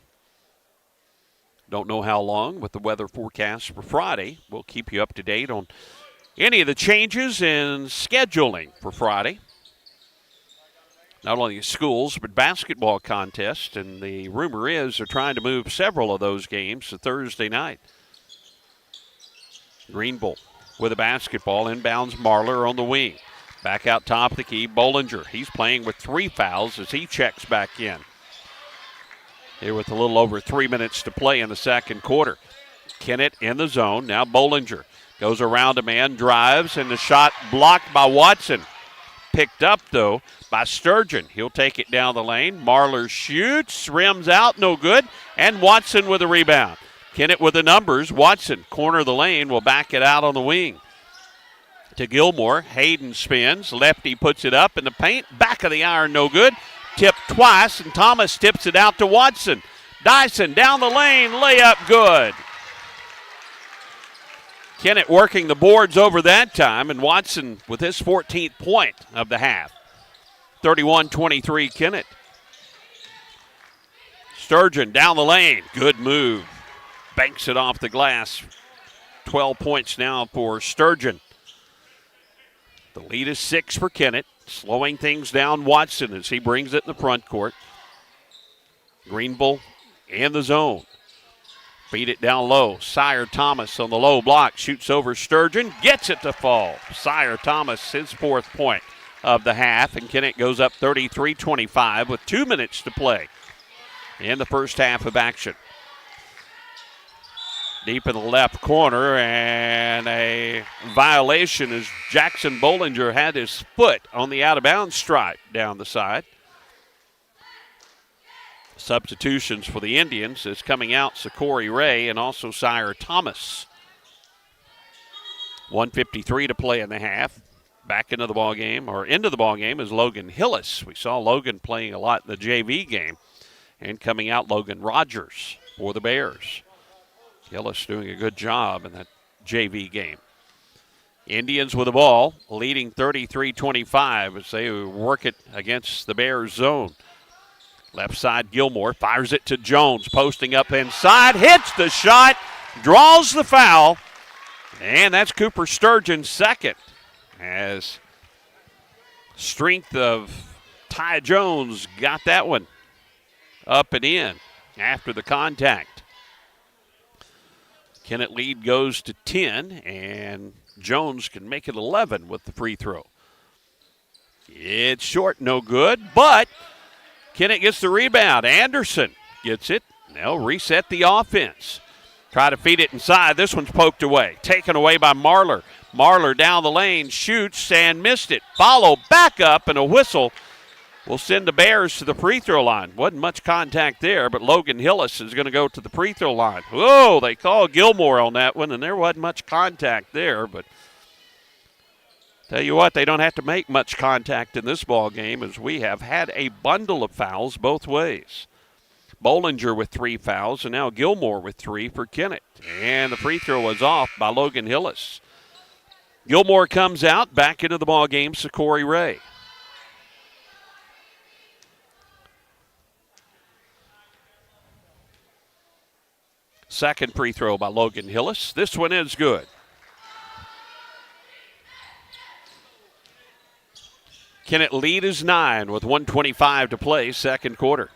Don't know how long with the weather forecast for Friday. We'll keep you up to date on any of the changes in scheduling for Friday. Not only schools, but basketball contests, and the rumor is they're trying to move several of those games to Thursday night. Greenville with a basketball, inbounds Marler on the wing. Back out top of the key, Bollinger. He's playing with 3 fouls as he checks back in. Here with a little over 3 minutes to play in the second quarter. Kennett in the zone. Now Bollinger goes around a man, drives, and the shot blocked by Watson. Picked up, though, by Sturgeon. He'll take it down the lane. Marler shoots, rims out, no good. And Watson with a rebound. Kennett with the numbers. Watson, corner of the lane, will back it out on the wing. To Gilmore. Hayden spins. Lefty puts it up in the paint. Back of the iron, no good. Tipped twice, and Thomas tips it out to Watson. Dyson down the lane, layup good. Kennett working the boards over that time, and Watson with his 14th point of the half. 31-23 Kennett. Sturgeon down the lane, good move. Banks it off the glass. 12 points now for Sturgeon. The lead is 6 for Kennett. Slowing things down Watson as he brings it in the front court. Greenville in the zone. Beat it down low. Sire Thomas on the low block. Shoots over Sturgeon. Gets it to fall. Sire Thomas, his 4th point of the half. And Kennett goes up 33-25 with 2 minutes to play in the first half of action. Deep in the left corner, and a violation as Jackson Bollinger had his foot on the out-of-bounds stripe down the side. Substitutions for the Indians is coming out Sakori Ray and also Sire Thomas. 1:53 to play in the half. Back into the ball game, or into the ball game, is Logan Hillis. We saw Logan playing a lot in the JV game, and coming out Logan Rogers for the Bears. Hillis doing a good job in that JV game. Indians with the ball, leading 33-25 as they work it against the Bears zone. Left side, Gilmore fires it to Jones, posting up inside, hits the shot, draws the foul, and that's Cooper Sturgeon's second. As strength of Ty Jones got that one up and in after the contact. Kennett lead goes to 10, and Jones can make it 11 with the free throw. It's short, no good, but Kennett gets the rebound. Anderson gets it. They'll reset the offense. Try to feed it inside. This one's poked away. Taken away by Marler. Marler down the lane, shoots and missed it. Follow back up, and a whistle will send the Bears to the free throw line. Wasn't much contact there, but Logan Hillis is going to go to the free throw line. Whoa, they call Gilmore on that one, and there wasn't much contact there. But tell you what, they don't have to make much contact in this ball game, as we have had a bundle of fouls both ways. Bollinger with 3 fouls, and now Gilmore with 3 for Kennett. And the free throw was off by Logan Hillis. Gilmore comes out, back into the ball game, Sakori Ray. Second free throw by Logan Hillis. This one is good. Kennett lead is 9 with 1:25 to play, second quarter.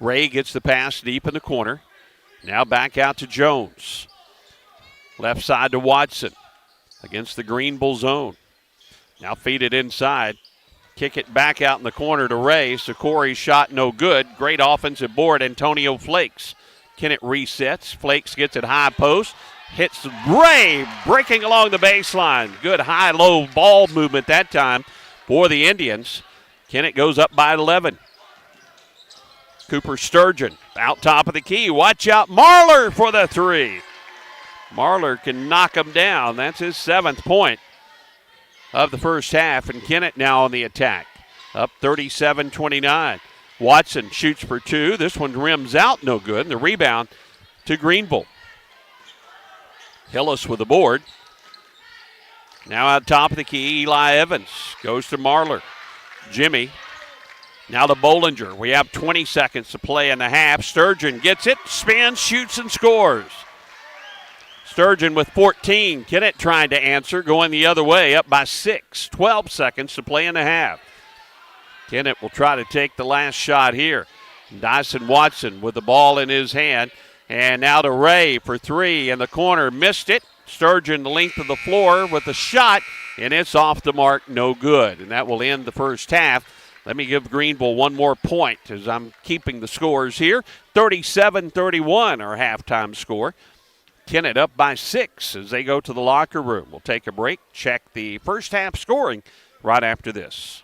Ray gets the pass deep in the corner. Now back out to Jones. Left side to Watson against the Greenville zone. Now feed it inside. Kick it back out in the corner to Ray. Sakori's shot no good. Great offensive board, Antonio Flakes. Kennett resets. Flakes gets it high post. Hits Ray, breaking along the baseline. Good high-low ball movement that time for the Indians. Kennett goes up by 11. Cooper Sturgeon out top of the key. Watch out, Marler for the 3. Marler can knock him down. That's his 7th point of the first half, and Kennett now on the attack. Up 37-29. Watson shoots for 2. This one rims out, no good. And the rebound to Greenville. Hillis with the board. Now out top of the key, Eli Evans goes to Marler. Jimmy. Now to Bollinger. We have 20 seconds to play in the half. Sturgeon gets it, spins, shoots, and scores. Sturgeon with 14. Kennett trying to answer, going the other way, up by 6. 12 seconds to play in the half. Kennett will try to take the last shot here. Dyson Watson with the ball in his hand. And now to Ray for 3 in the corner. Missed it. Sturgeon the length of the floor with a shot, and it's off the mark, no good. And that will end the first half. Let me give Greenville one more point as I'm keeping the scores here. 37-31 our halftime score. Kennett up by 6 as they go to the locker room. We'll take a break, check the first half scoring right after this.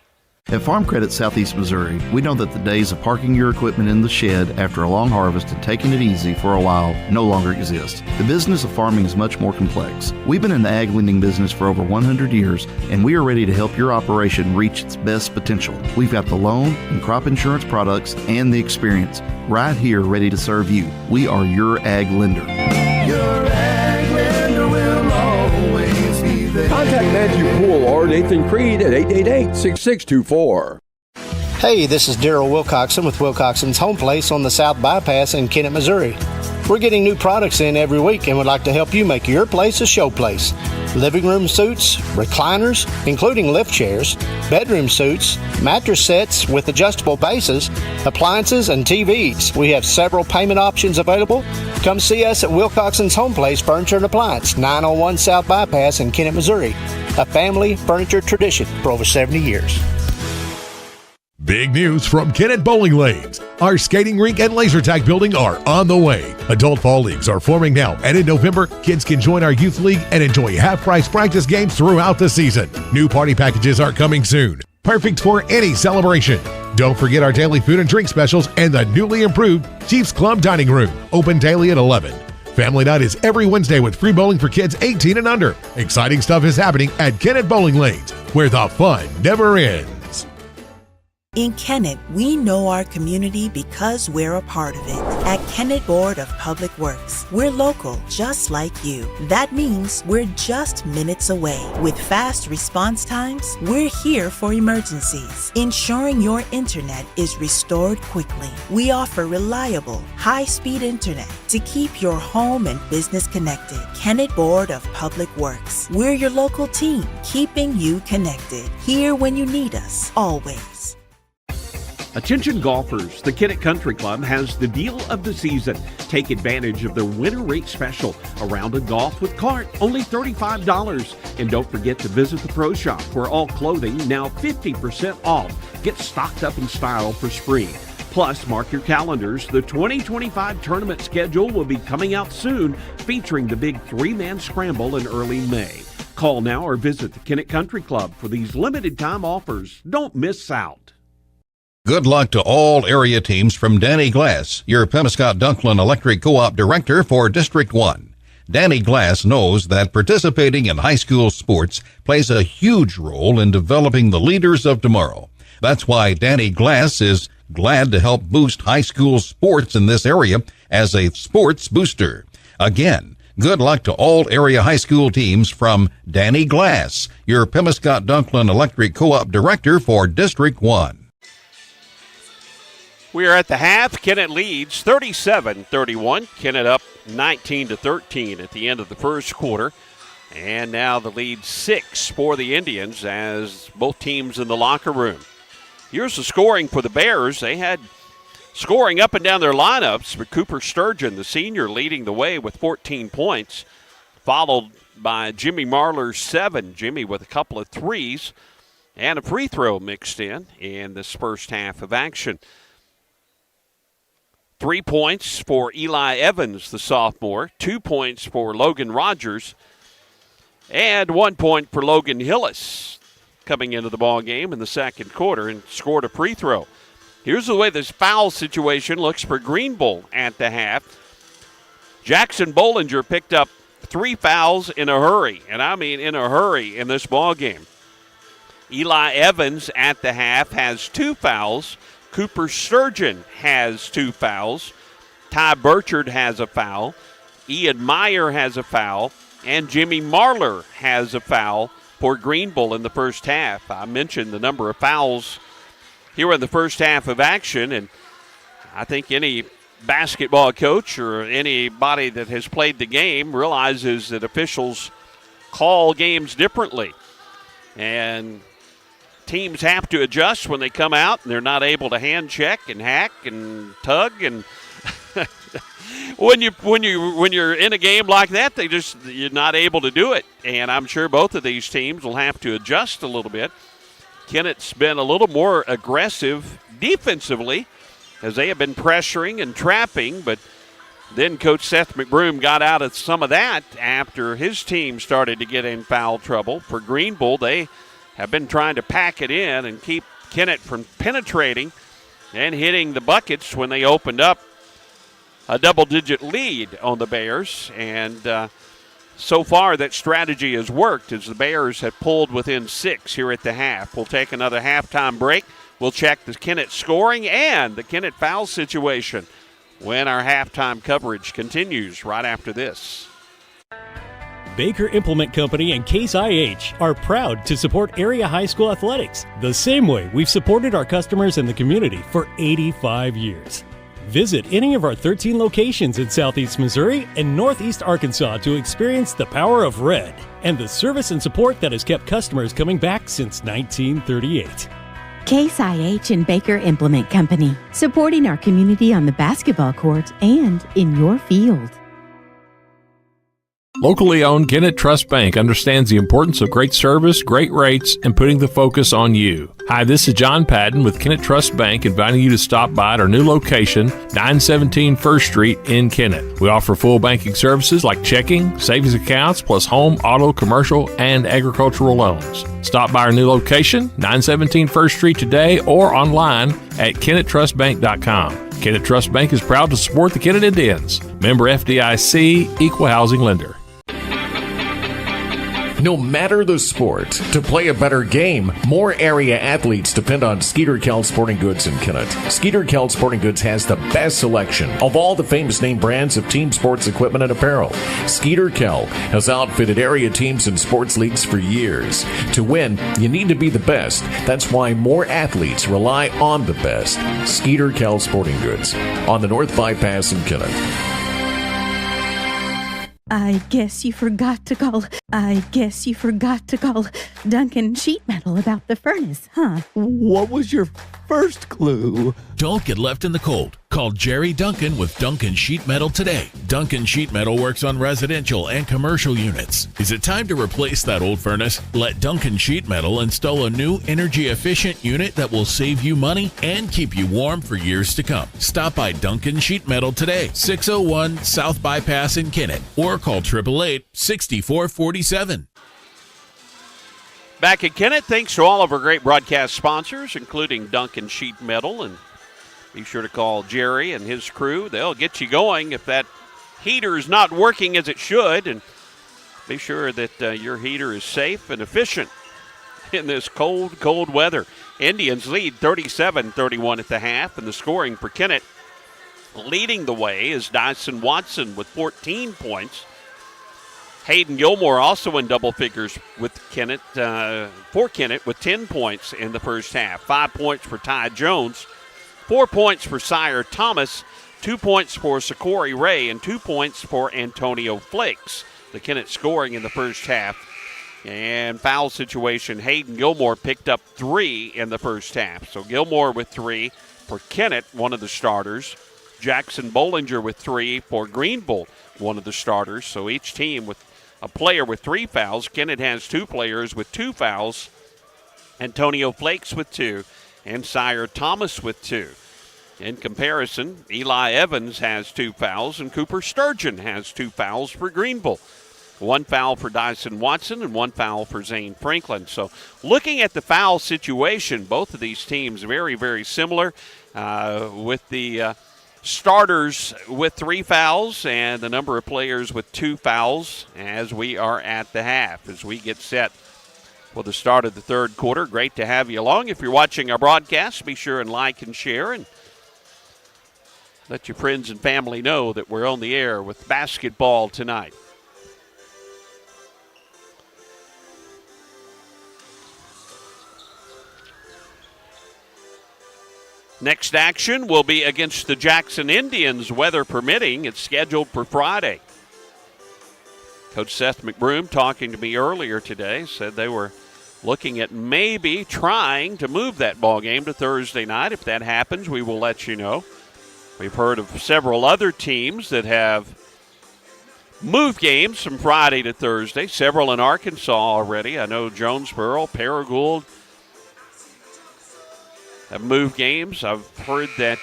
At Farm Credit Southeast Missouri, we know that the days of parking your equipment in the shed after a long harvest and taking it easy for a while no longer exist. The business of farming is much more complex. We've been in the ag lending business for over 100 years, and we are ready to help your operation reach its best potential. We've got the loan and crop insurance products and the experience right here ready to serve you. We are your ag lender. Your ag lender will always be there. Contact Matthew Poole or Nathan Creed at 888-6624. Hey, this is Daryl Wilcoxon with Wilcoxon's Home Place on the South Bypass in Kennett, Missouri. We're getting new products in every week and would like to help you make your place a show place. Living room suites, recliners, including lift chairs, bedroom suites, mattress sets with adjustable bases, appliances, and TVs. We have several payment options available. Come see us at Wilcoxon's Home Place Furniture and Appliance, 901 South Bypass in Kennett, Missouri. A family furniture tradition for over 70 years. Big news from Kennett Bowling Lanes. Our skating rink and laser tag building are on the way. Adult fall leagues are forming now, and in November, kids can join our youth league and enjoy half-price practice games throughout the season. New party packages are coming soon, perfect for any celebration. Don't forget our daily food and drink specials and the newly improved Chiefs Club Dining Room, open daily at 11. Family night is every Wednesday with free bowling for kids 18 and under. Exciting stuff is happening at Kennett Bowling Lanes, where the fun never ends. In Kennett, we know our community because we're a part of it. At Kennett Board of Public Works, we're local, just like you. That means we're just minutes away. With fast response times, we're here for emergencies, ensuring your internet is restored quickly. We offer reliable, high-speed internet to keep your home and business connected. Kennett Board of Public Works, we're your local team, keeping you connected. Here when you need us, always. Attention golfers, the Kennett Country Club has the deal of the season. Take advantage of their winter rate special. A round of golf with cart, only $35. And don't forget to visit the Pro Shop, where all clothing now 50% off. Get stocked up in style for spring. Plus, mark your calendars. The 2025 tournament schedule will be coming out soon, featuring the big three-man scramble in early May. Call now or visit the Kennett Country Club for these limited time offers. Don't miss out. Good luck to all area teams from Danny Glass, your Pemiscot-Dunklin Electric Co-op Director for District 1. Danny Glass knows that participating in high school sports plays a huge role in developing the leaders of tomorrow. That's why Danny Glass is glad to help boost high school sports in this area as a sports booster. Again, good luck to all area high school teams from Danny Glass, your Pemiscot-Dunklin Electric Co-op Director for District 1. We are at the half. Kennett leads 37-31. Kennett up 19-13 at the end of the first quarter. And now the lead 6 for the Indians as both teams in the locker room. Here's the scoring for the Bears. They had scoring up and down their lineups, but Cooper Sturgeon, the senior, leading the way with 14 points, followed by Jimmy Marler's 7. Jimmy with a couple of threes and a free throw mixed in this first half of action. 3 points for Eli Evans, the sophomore, 2 points for Logan Rogers, and 1 point for Logan Hillis coming into the ball game in the second quarter and scored a free throw. Here's the way this foul situation looks for Greenville at the half. Jackson Bollinger picked up 3 fouls in a hurry, and I mean in a hurry in this ball game. Eli Evans at the half has 2 fouls. Cooper Sturgeon has 2 fouls. Ty Burchard has a foul. Ian Meyer has a foul. And Jimmy Marler has a foul for Greenville in the first half. I mentioned the number of fouls here in the first half of action, and I think any basketball coach or anybody that has played the game realizes that officials call games differently. And teams have to adjust when they come out and they're not able to hand check and hack and tug, and when you're in a game like that, you're not able to do it. And I'm sure both of these teams will have to adjust a little bit. Kennett's been a little more aggressive defensively as they have been pressuring and trapping, but then Coach Seth McBroom got out of some of that after his team started to get in foul trouble. For Greenville, they have been trying to pack it in and keep Kennett from penetrating and hitting the buckets when they opened up a double-digit lead on the Bears. And so far that strategy has worked as the Bears have pulled within 6 here at the half. We'll take another halftime break. We'll check the Kennett scoring and the Kennett foul situation when our halftime coverage continues right after this. Baker Implement Company and Case IH are proud to support area high school athletics the same way we've supported our customers and the community for 85 years. Visit any of our 13 locations in Southeast Missouri and Northeast Arkansas to experience the power of red and the service and support that has kept customers coming back since 1938. Case IH and Baker Implement Company, supporting our community on the basketball court and in your field. Locally owned Kennett Trust Bank understands the importance of great service, great rates, and putting the focus on you. Hi, this is John Patton with Kennett Trust Bank, inviting you to stop by at our new location, 917 First Street in Kennett. We offer full banking services like checking, savings accounts, plus home, auto, commercial, and agricultural loans. Stop by our new location, 917 First Street today, or online at KennettTrustBank.com. Kennett Trust Bank is proud to support the Kennett Indians. Member FDIC, Equal Housing Lender. No matter the sport, to play a better game, more area athletes depend on Skeeter Kell Sporting Goods in Kennett. Skeeter Kell Sporting Goods has the best selection of all the famous name brands of team sports equipment and apparel. Skeeter Kell has outfitted area teams and sports leagues for years. To win, you need to be the best. That's why more athletes rely on the best. Skeeter Kell Sporting Goods on the North Bypass in Kennett. I guess you forgot to call Duncan Sheet Metal about the furnace, huh? What was your first clue? Don't get left in the cold. Call Jerry Duncan with Duncan Sheet Metal today. Duncan Sheet Metal works on residential and commercial units. Is it time to replace that old furnace? Let Duncan Sheet Metal install a new energy-efficient unit that will save you money and keep you warm for years to come. Stop by Duncan Sheet Metal today, 601 South Bypass in Kennett, or call 888-6447. Back at Kennett, thanks to all of our great broadcast sponsors, including Duncan Sheet Metal. And be sure to call Jerry and his crew. They'll get you going if that heater is not working as it should. And be sure that your heater is safe and efficient in this cold, cold weather. Indians lead 37-31 at the half, and the scoring for Kennett leading the way is Dyson Watson with 14 points. Hayden Gilmore also in double figures with Kennett, for Kennett with 10 points in the first half. 5 points for Ty Jones, 4 points for Sire Thomas, 2 points for Sakori Ray, and 2 points for Antonio Flakes. The Kennett scoring in the first half. And foul situation, Hayden Gilmore picked up 3 in the first half. So Gilmore with 3 for Kennett, one of the starters. Jackson Bollinger with 3 for Greenville, one of the starters. So each team with a player with 3 fouls. Kennett has 2 players with 2 fouls. Antonio Flakes with 2 and Sire Thomas with 2. In comparison, Eli Evans has 2 fouls and Cooper Sturgeon has 2 fouls for Greenville. 1 foul for Dyson Watson and 1 foul for Zane Franklin. So looking at the foul situation, both of these teams very, very similar with the starters with 3 fouls and the number of players with 2 fouls as we are at the half. As we get set for the start of the third quarter, great to have you along. If you're watching our broadcast, be sure and like and share and let your friends and family know that we're on the air with basketball tonight. Next action will be against the Jackson Indians, weather permitting. It's scheduled for Friday. Coach Seth McBroom, talking to me earlier today, said they were looking at maybe trying to move that ball game to Thursday night. If that happens, we will let you know. We've heard of several other teams that have moved games from Friday to Thursday, several in Arkansas already. I know Jonesboro, Paragould have moved games. I've heard that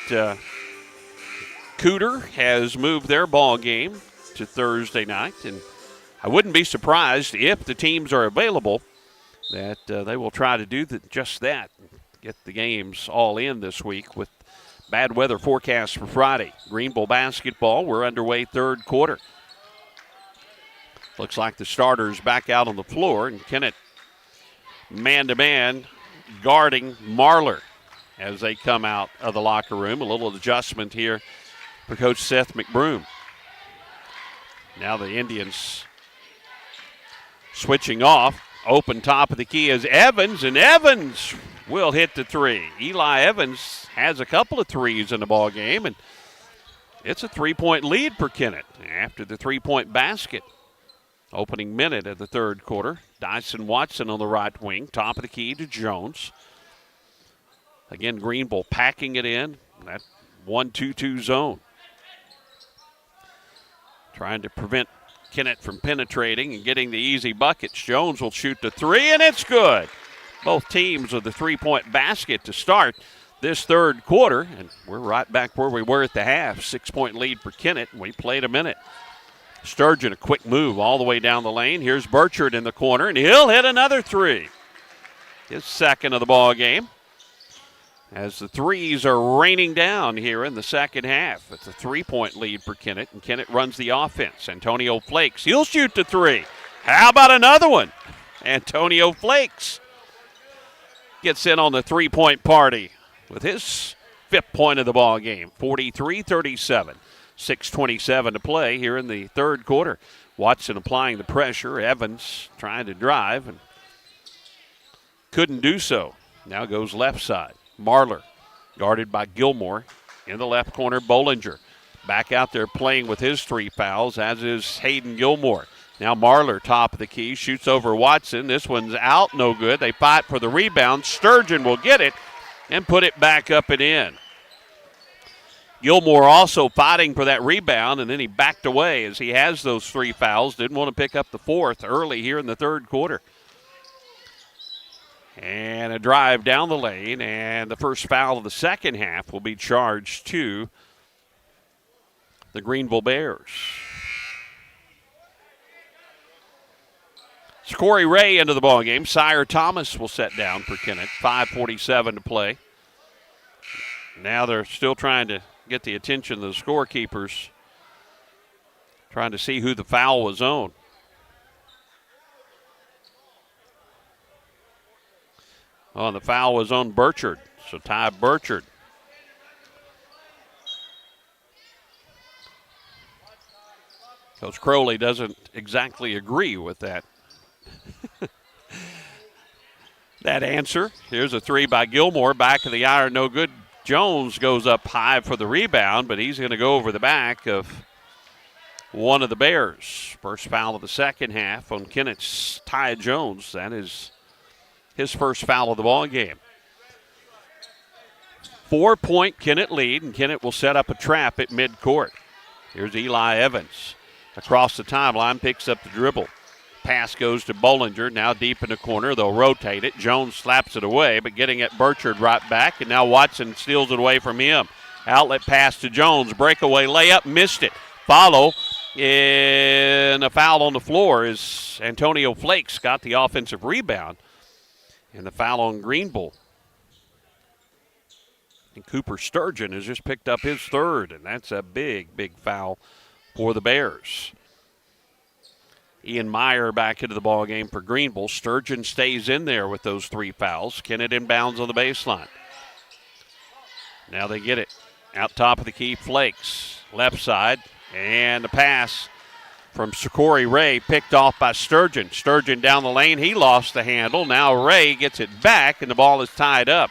Cooter has moved their ball game to Thursday night, and I wouldn't be surprised if the teams are available that they will try to do just that. get the games all in this week with bad weather forecast for Friday. Greenville basketball, we're underway third quarter. Looks like the starters back out on the floor, and Kennett man-to-man guarding Marlar as they come out of the locker room. A little adjustment here for Coach Seth McBroom. Now the Indians switching off. Open top of the key is Evans, and Evans will hit the three. Eli Evans has a couple of threes in the ball game, and it's a 3-point lead for Kennett after the 3-point basket. Opening minute of the third quarter. Dyson Watson on the right wing. Top of the key to Jones. Again, Greenville packing it in. That 1-2-2 zone. Trying to prevent Kennett from penetrating and getting the easy buckets. Jones will shoot the three, and it's good. Both teams with the 3-point basket to start this third quarter. And we're right back where we were at the half. 6-point lead for Kennett. We played a minute. Sturgeon, a quick move all the way down the lane. Here's Burchard in the corner, and he'll hit another three. His second of the ball game. As the threes are raining down here in the second half. It's a 3-point lead for Kennett, and Kennett runs the offense. Antonio Flakes, he'll shoot the three. How about another one? Antonio Flakes gets in on the 3-point party with his 5th point of the ball game. 43-37. 6:27 to play here in the third quarter. Watson applying the pressure. Evans trying to drive and couldn't do so. Now goes left side. Marlar guarded by Gilmore. In the left corner, Bollinger. Back out there playing with his 3 fouls, as is Hayden Gilmore. Now Marlar, top of the key, shoots over Watson. This one's out, no good. They fight for the rebound. Sturgeon will get it and put it back up and in. Gilmore also fighting for that rebound, and then he backed away as he has those 3 fouls. Didn't want to pick up the 4th early here in the third quarter. And a drive down the lane, and the first foul of the second half will be charged to the Greenville Bears. Corey Ray into the ballgame. Sire Thomas will set down for Kennett. 5:47 to play. Now they're still trying to get the attention of the scorekeepers, trying to see who the foul was on. Oh, the foul was on Burchard, so Ty Burchard. Coach Crowley doesn't exactly agree with that. That answer. Here's a 3 by Gilmore, back of the iron, no good. Jones goes up high for the rebound, but he's going to go over the back of one of the Bears. First foul of the second half on Kennett's Ty Jones. That is his first foul of the ball game. 4-point Kennett lead, and Kennett will set up a trap at midcourt. Here's Eli Evans. Across the timeline, picks up the dribble. Pass goes to Bollinger, now deep in the corner. They'll rotate it. Jones slaps it away, but getting at Burchard right back, and now Watson steals it away from him. Outlet pass to Jones. Breakaway layup, missed it. Follow in a foul on the floor is Antonio Flakes got the offensive rebound. And the foul on Greenville. And Cooper Sturgeon has just picked up his 3rd, and that's a big, big foul for the Bears. Ian Meyer back into the ball game for Greenville. Sturgeon stays in there with those 3 fouls. Kennett inbounds on the baseline. Now they get it. Out top of the key, Flakes. Left side. And the pass from Corey Ray picked off by Sturgeon. Sturgeon down the lane. He lost the handle. Now Ray gets it back, and the ball is tied up.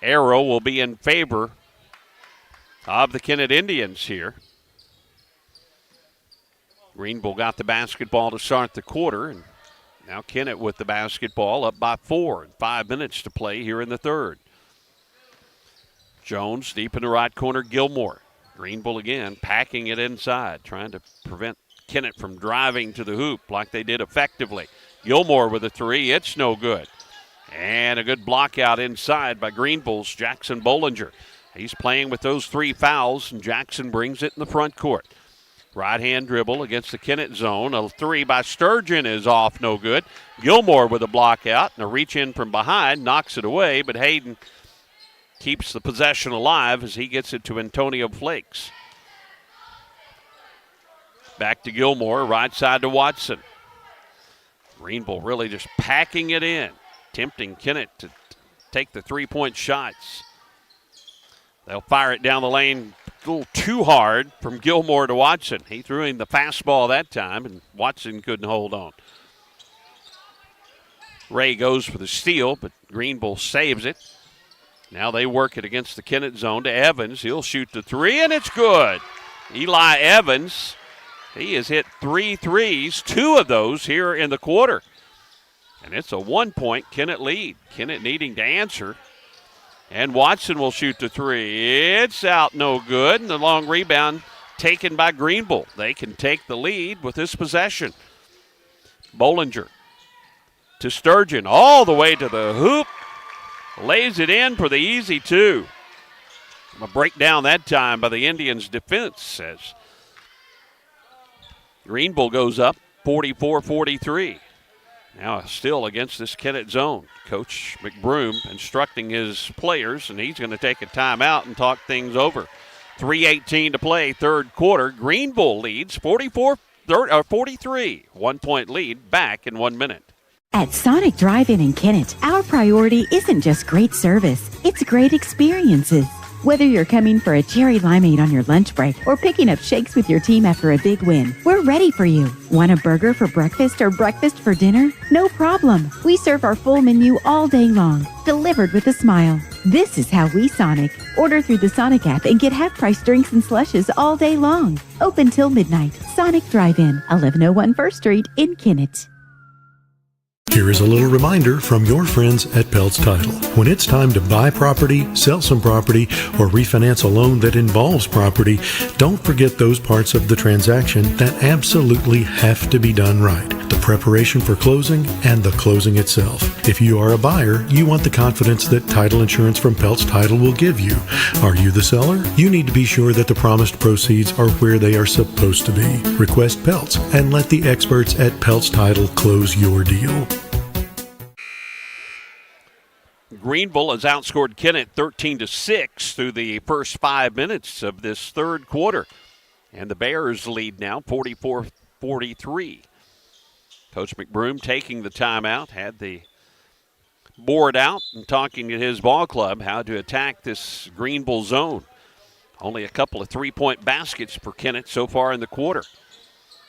Arrow will be in favor of the Kennett Indians here. Greenville got the basketball to start the quarter, and now Kennett with the basketball up by 4 and 5 minutes to play here in the third. Jones deep in the right corner, Gilmore. Greenville again packing it inside, trying to prevent Kennett from driving to the hoop like they did effectively. Gilmore with a 3, it's no good. And a good block out inside by Greenville's Jackson Bollinger. He's playing with those 3 fouls, and Jackson brings it in the front court. Right-hand dribble against the Kennett zone. A three by Sturgeon is off, no good. Gilmore with a block out and a reach in from behind, knocks it away, but Hayden keeps the possession alive as he gets it to Antonio Flakes. Back to Gilmore, right side to Watson. Greenville really just packing it in, tempting Kennett to take the three-point shots. They'll fire it down the lane a little too hard from Gilmore to Watson. He threw in the fastball that time, and Watson couldn't hold on. Ray goes for the steal, but Greenville saves it. Now they work it against the Kennett zone to Evans. He'll shoot the three, and it's good. Eli Evans, he has hit 3 threes, 2 of those here in the quarter. And it's a 1-point Kennett lead. Kennett needing to answer. And Watson will shoot the three. It's out, no good. And the long rebound taken by Greenville. They can take the lead with this possession. Bollinger to Sturgeon, all the way to the hoop. Lays it in for the easy two. A breakdown that time by the Indians' defense as Greenville goes up 44-43. Now still against this Kennett zone. Coach McBroom instructing his players, and he's going to take a timeout and talk things over. 3:18 to play, third quarter. Greenville leads 43. 1-point lead back in 1 minute. At Sonic Drive-In in Kennett, our priority isn't just great service, it's great experiences. Whether you're coming for a cherry limeade on your lunch break or picking up shakes with your team after a big win, we're ready for you. Want a burger for breakfast or breakfast for dinner? No problem. We serve our full menu all day long, delivered with a smile. This is how we Sonic. Order through the Sonic app and get half-price drinks and slushes all day long. Open till midnight. Sonic Drive-In, 1101 First Street in Kennett. Here is a little reminder from your friends at Peltz Title. When it's time to buy property, sell some property, or refinance a loan that involves property, don't forget those parts of the transaction that absolutely have to be done right. The preparation for closing and the closing itself. If you are a buyer, you want the confidence that title insurance from Peltz Title will give you. Are you the seller? You need to be sure that the promised proceeds are where they are supposed to be. Request Peltz and let the experts at Peltz Title close your deal. Greenville has outscored Kennett 13-6 through the first 5 minutes of this third quarter. And the Bears lead now 44-43. Coach McBroom taking the timeout, had the board out and talking to his ball club how to attack this Greenville zone. Only a couple of three-point baskets for Kennett so far in the quarter.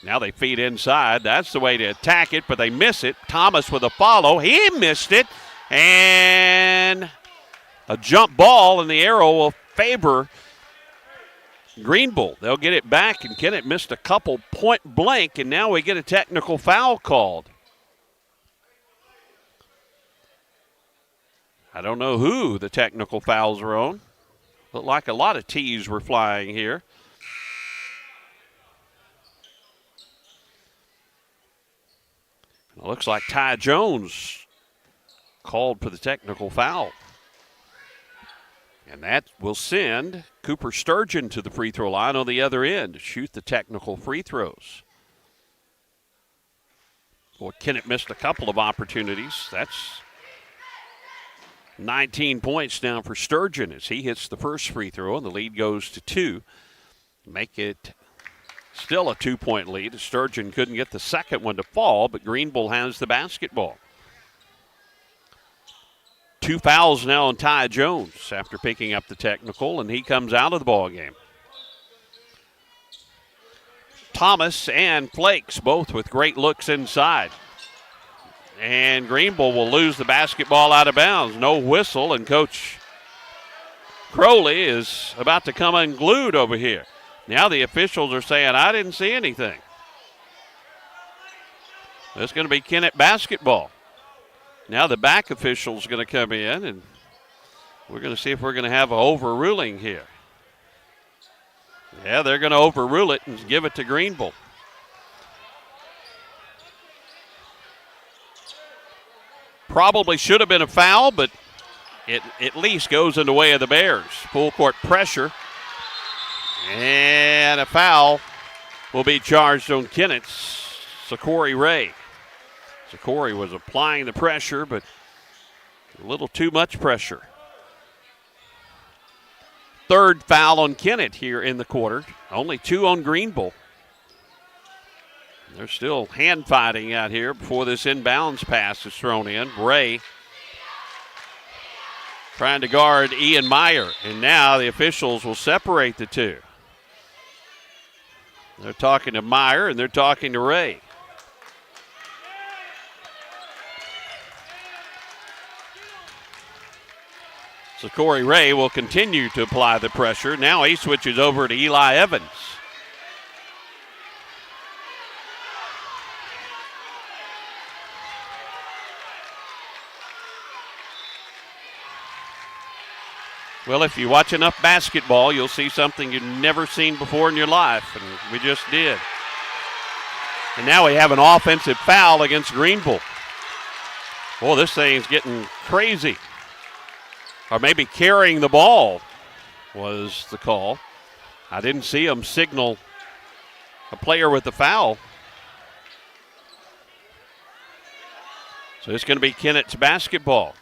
Now they feed inside. That's the way to attack it, but they miss it. Thomas with a follow. He missed it. And a jump ball, and the arrow will favor Greenville. They'll get it back, and Kennett missed a couple point blank, and now we get a technical foul called. I don't know who the technical fouls are on. Looked like a lot of T's were flying here. It looks like Ty Jones called for the technical foul. And that will send Cooper Sturgeon to the free throw line on the other end to shoot the technical free throws. Boy, Kennett missed a couple of opportunities. That's 19 points now for Sturgeon as he hits the first free throw, and the lead goes to 2. Make it still a 2-point lead. Sturgeon couldn't get the second one to fall, but Greenville has the basketball. 2 fouls now on Ty Jones after picking up the technical, and he comes out of the ball game. Thomas and Flakes both with great looks inside. And Greenville will lose the basketball out of bounds. No whistle, and Coach Crowley is about to come unglued over here. Now the officials are saying, I didn't see anything. It's going to be Kennett basketball. Now the back official is going to come in, and we're going to see if we're going to have an overruling here. Yeah, they're going to overrule it and give it to Greenville. Probably should have been a foul, but it at least goes in the way of the Bears. Full court pressure. And a foul will be charged on Kennett's Sakori Ray. Sakori was applying the pressure, but a little too much pressure. Third foul on Kennett here in the quarter. Only 2 on Greenville. They're still hand fighting out here before this inbounds pass is thrown in. Ray trying to guard Ian Meyer, and now the officials will separate the two. They're talking to Meyer and they're talking to Ray. So Corey Ray will continue to apply the pressure. Now he switches over to Eli Evans. Well, if you watch enough basketball, you'll see something you've never seen before in your life, and we just did. And now we have an offensive foul against Greenville. Boy, this thing's getting crazy. Or maybe carrying the ball was the call. I didn't see him signal a player with the foul. So it's going to be Kennett's basketball.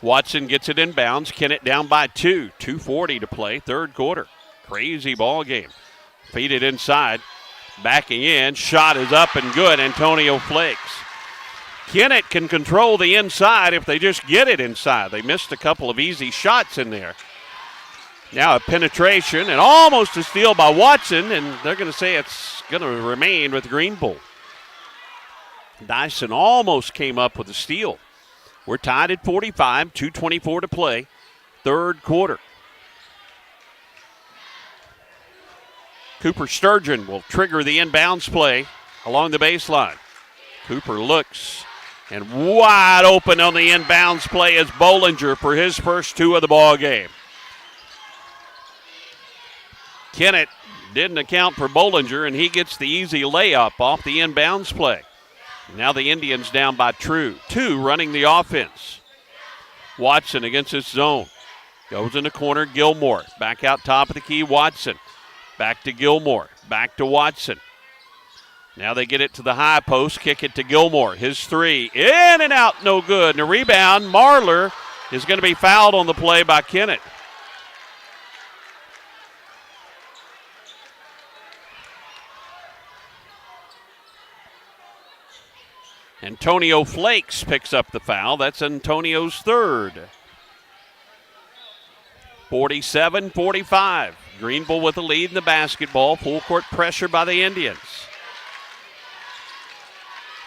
Watson gets it inbounds. Kennett down by 2. 2:40 to play, third quarter. Crazy ball game. Feed it inside. Backing in. Shot is up and good. Antonio Flakes. Kennett can control the inside if they just get it inside. They missed a couple of easy shots in there. Now a penetration and almost a steal by Watson, and they're going to say it's going to remain with Greenville. Dyson almost came up with a steal. We're tied at 45, 2:24 to play, third quarter. Cooper Sturgeon will trigger the inbounds play along the baseline. Cooper looks, and wide open on the inbounds play is Bollinger for his first 2 of the ball game. Kennett didn't account for Bollinger, and he gets the easy layup off the inbounds play. Now the Indians down by 2 running the offense. Watson against his zone. Goes in the corner, Gilmore. Back out top of the key, Watson. Back to Gilmore. Back to Watson. Now they get it to the high post, kick it to Gilmore. His 3, in and out, no good. And a rebound, Marler is going to be fouled on the play by Kennett. Antonio Flakes picks up the foul. That's Antonio's 3rd. 47-45. Greenville with the lead in the basketball. Full court pressure by the Indians.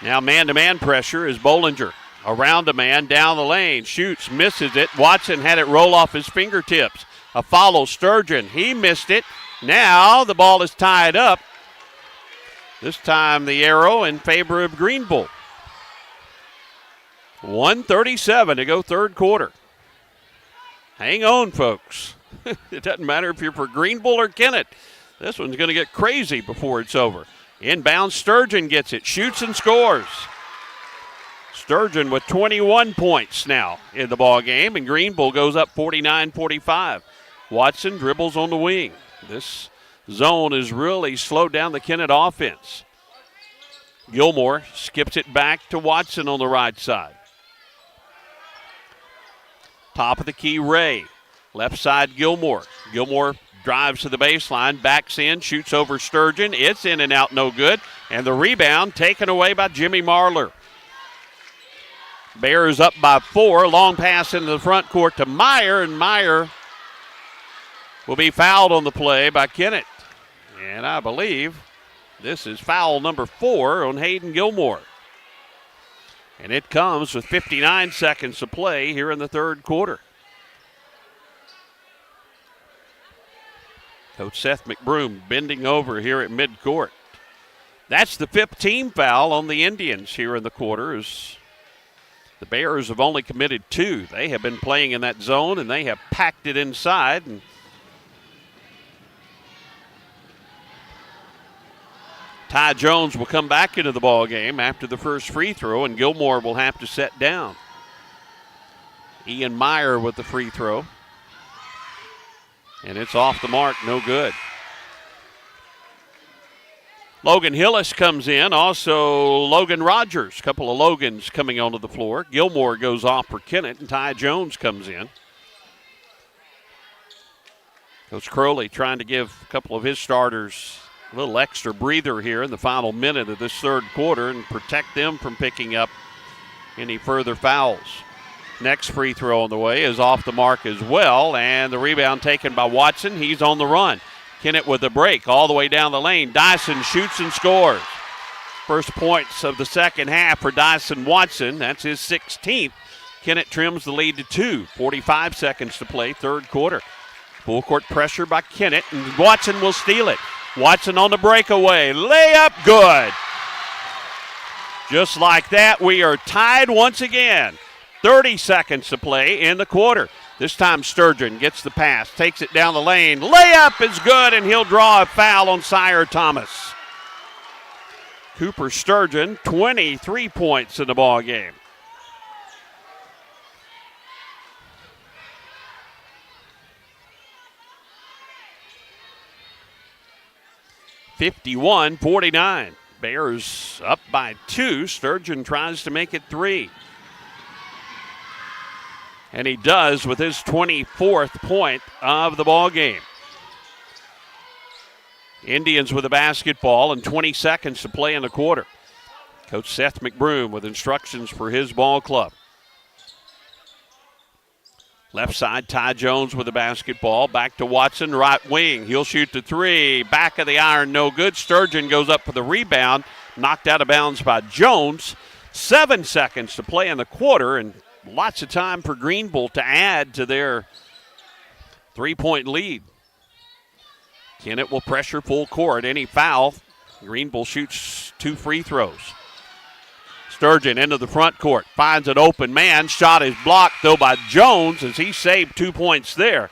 Now man-to-man pressure is Bollinger. Around a man, down the lane. Shoots, misses it. Watson had it roll off his fingertips. A follow, Sturgeon. He missed it. Now the ball is tied up. This time the arrow in favor of Greenville. 1:37 to go third quarter. Hang on, folks. It doesn't matter if you're for Greenville or Kennett. This one's going to get crazy before it's over. Inbound, Sturgeon gets it, shoots and scores. Sturgeon with 21 points now in the ball game, and Greenville goes up 49-45. Watson dribbles on the wing. This zone has really slowed down the Kennett offense. Gilmore skips it back to Watson on the right side. Top of the key, Ray. Left side, Gilmore. Gilmore drives to the baseline, backs in, shoots over Sturgeon. It's in and out, no good. And the rebound taken away by Jimmy Marler. Bears up by 4. Long pass into the front court to Meyer, and Meyer will be fouled on the play by Kennett. And I believe this is foul number 4 on Hayden Gilmore. And it comes with 59 seconds to play here in the third quarter. Coach Seth McBroom bending over here at midcourt. That's the 5th team foul on the Indians here in the quarter. As the Bears have only committed 2. They have been playing in that zone, and they have packed it inside. And Ty Jones will come back into the ball game after the first free throw, and Gilmore will have to set down. Ian Meyer with the free throw. And it's off the mark, no good. Logan Hillis comes in. Also, Logan Rogers. A couple of Logans coming onto the floor. Gilmore goes off for Kennett, and Ty Jones comes in. Coach Crowley trying to give a couple of his starters a little extra breather here in the final minute of this third quarter and protect them from picking up any further fouls. Next free throw on the way is off the mark as well, and the rebound taken by Watson. He's on the run. Kennett with a break all the way down the lane. Dyson shoots and scores. First points of the second half for Dyson Watson. That's his 16th. Kennett trims the lead to 2. 45 seconds to play, third quarter. Full court pressure by Kennett, and Watson will steal it. Watson on the breakaway. Layup good. Just like that, we are tied once again. 30 seconds to play in the quarter. This time Sturgeon gets the pass, takes it down the lane. Layup is good, and he'll draw a foul on Sire Thomas. Cooper Sturgeon, 23 points in the ball game. (51-49). Bears up by 2. Sturgeon tries to make it 3. And he does with his 24th point of the ball game. Indians with a basketball and 20 seconds to play in the quarter. Coach Seth McBroom with instructions for his ball club. Left side, Ty Jones with the basketball. Back to Watson, right wing. He'll shoot the 3. Back of the iron, no good. Sturgeon goes up for the rebound. Knocked out of bounds by Jones. 7 seconds to play in the quarter, and lots of time for Greenville to add to their 3-point lead. Kennett will pressure full court. Any foul, Greenville shoots 2 free throws. Sturgeon into the front court, finds an open man. Shot is blocked, though, by Jones as he saved 2 points there.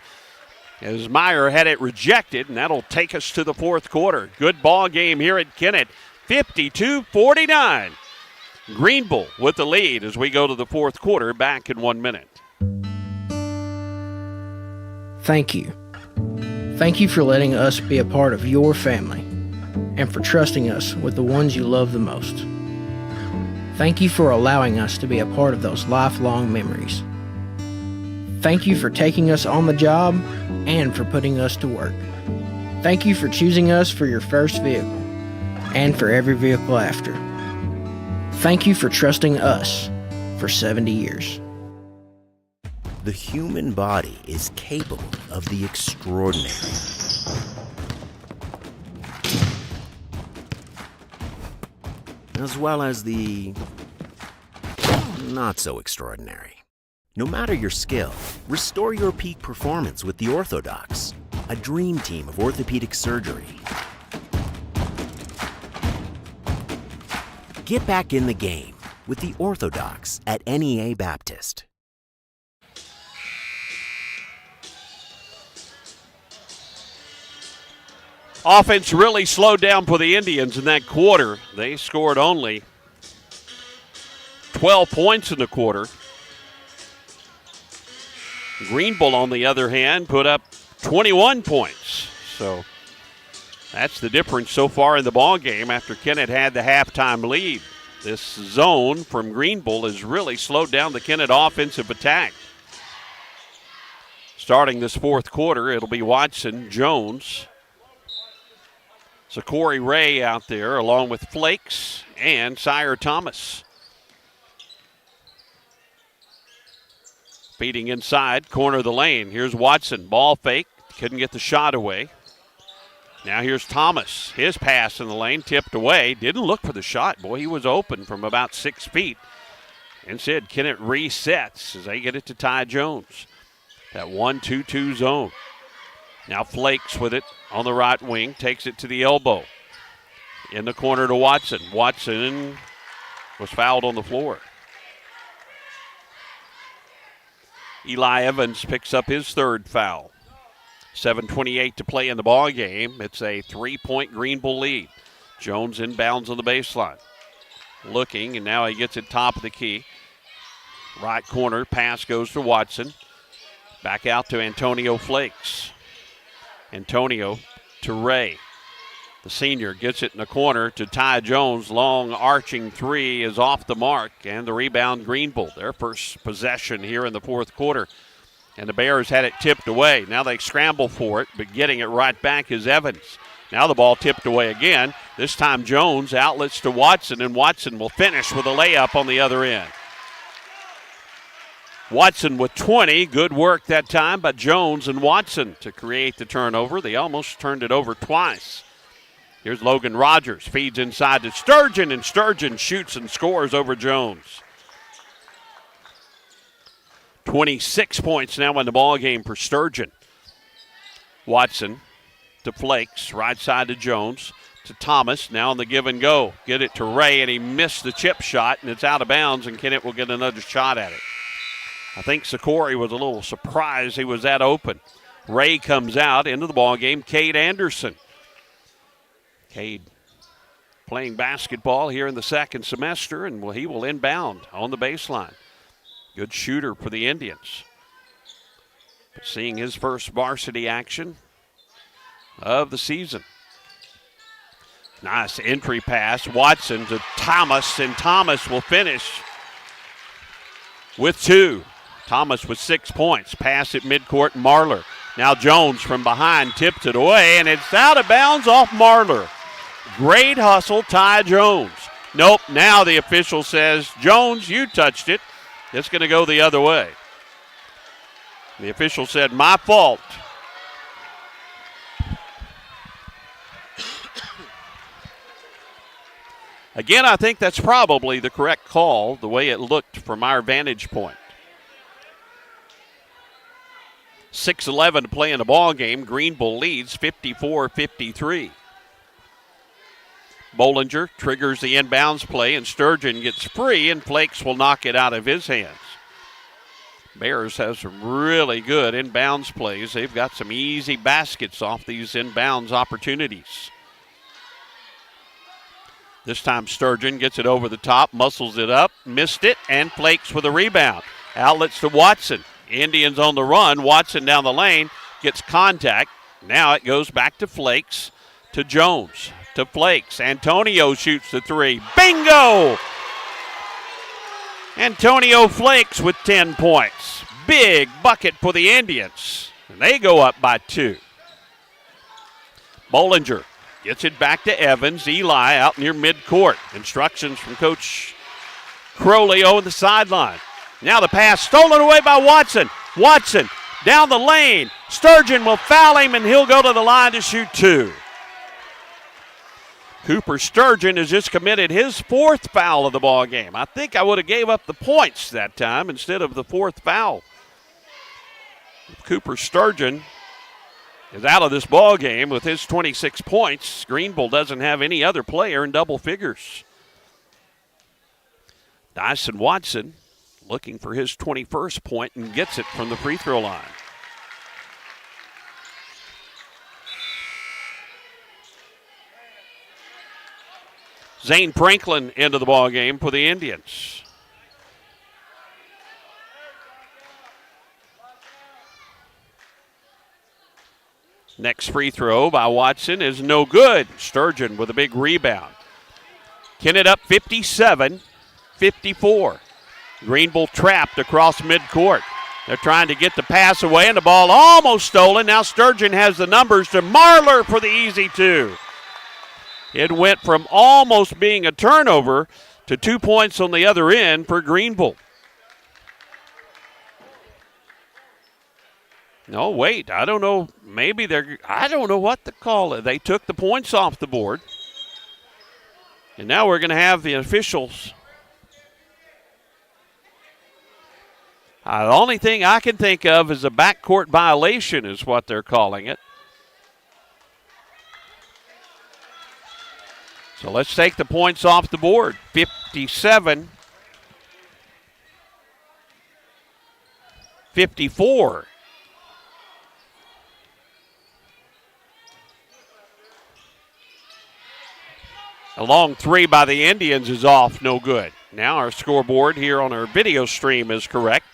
As Meyer had it rejected, and that'll take us to the fourth quarter. Good ball game here at Kennett, 52-49. Greenville with the lead as we go to the fourth quarter, back in 1 minute. Thank you. Thank you for letting us be a part of your family and for trusting us with the ones you love the most. Thank you for allowing us to be a part of those lifelong memories. Thank you for taking us on the job and for putting us to work. Thank you for choosing us for your first vehicle and for every vehicle after. Thank you for trusting us for 70 years. The human body is capable of the extraordinary. As well as the not so extraordinary. No matter your skill, restore your peak performance with the Orthodox, a dream team of orthopedic surgery. Get back in the game with the Orthodox at NEA Baptist. Offense really slowed down for the Indians in that quarter. They scored only 12 points in the quarter. Greenville, on the other hand, put up 21 points. So that's the difference so far in the ball game after Kennett had the halftime lead. This zone from Greenville has really slowed down the Kennett offensive attack. Starting this fourth quarter, it'll be Watson, Jones, so Corey Ray out there along with Flakes and Sire Thomas. Feeding inside, corner of the lane. Here's Watson, ball fake, couldn't get the shot away. Now here's Thomas, his pass in the lane, tipped away. Didn't look for the shot. Boy, he was open from about 6 feet. Instead, Kennett resets as they get it to Ty Jones. That 1-2-2 zone. Now Flakes with it on the right wing, takes it to the elbow. In the corner to Watson. Watson was fouled on the floor. Eli Evans picks up his third foul. 7:28 to play in the ball game. It's a 3-point Greenville lead. Jones inbounds on the baseline. Looking, and now he gets it top of the key. Right corner, pass goes to Watson. Back out to Antonio Flakes. Antonio to Ray. The senior gets it in the corner to Ty Jones. Long arching three is off the mark, and the rebound Greenville. Their first possession here in the fourth quarter. And the Bears had it tipped away. Now they scramble for it, but getting it right back is Evans. Now the ball tipped away again. This time Jones outlets to Watson, and Watson will finish with a layup on the other end. Watson with 20. Good work that time by Jones and Watson to create the turnover. They almost turned it over twice. Here's Logan Rogers. Feeds inside to Sturgeon, and Sturgeon shoots and scores over Jones. 26 points now in the ball game for Sturgeon. Watson to Flakes, right side to Jones, to Thomas, now on the give and go. Get it to Ray, and he missed the chip shot, and it's out of bounds, and Kennett will get another shot at it. I think Sikori was a little surprised he was that open. Ray comes out into the ball game. Cade Anderson. Cade playing basketball here in the second semester, and he will inbound on the baseline. Good shooter for the Indians. But seeing his first varsity action of the season. Nice entry pass. Watson to Thomas, and Thomas will finish with 2. Thomas with 6 points. Pass at midcourt, Marler. Now Jones from behind tips it away, and it's out of bounds off Marler. Great hustle, Ty Jones. Nope, now the official says, Jones, you touched it. It's going to go the other way. The official said, my fault. Again, I think that's probably the correct call, the way it looked from our vantage point. 6:11 to play in the ball game. Greenville leads 54-53. Bollinger triggers the inbounds play, and Sturgeon gets free, and Flakes will knock it out of his hands. Bears have some really good inbounds plays. They've got some easy baskets off these inbounds opportunities. This time Sturgeon gets it over the top, muscles it up, missed it, and Flakes with a rebound. Outlets to Watson. Indians on the run. Watson down the lane, gets contact. Now it goes back to Flakes, to Jones, to Flakes. Antonio shoots the three. Bingo! Antonio Flakes with 10 points. Big bucket for the Indians. And they go up by 2. Bollinger gets it back to Evans. Eli out near midcourt. Instructions from Coach Crowley on the sideline. Now the pass stolen away by Watson. Watson down the lane. Sturgeon will foul him, and he'll go to the line to shoot 2. Cooper Sturgeon has just committed his 4th foul of the ball game. I think I would have gave up the points that time instead of the 4th foul. If Cooper Sturgeon is out of this ball game with his 26 points, Greenville doesn't have any other player in double figures. Dyson Watson looking for his 21st point and gets it from the free throw line. Zane Franklin into the ball game for the Indians. Next free throw by Watson is no good. Sturgeon with a big rebound. Kennett up 57-54. Greenville trapped across midcourt. They're trying to get the pass away, and the ball almost stolen. Now Sturgeon has the numbers to Marler for the easy 2. It went from almost being a turnover to 2 points on the other end for Greenville. No, wait, I don't know. Maybe I don't know what to call it. They took the points off the board. And now we're going to have the officials. The only thing I can think of is a backcourt violation is what they're calling it. So let's take the points off the board. 57-54. A long 3 by the Indians is off, no good. Now our scoreboard here on our video stream is correct,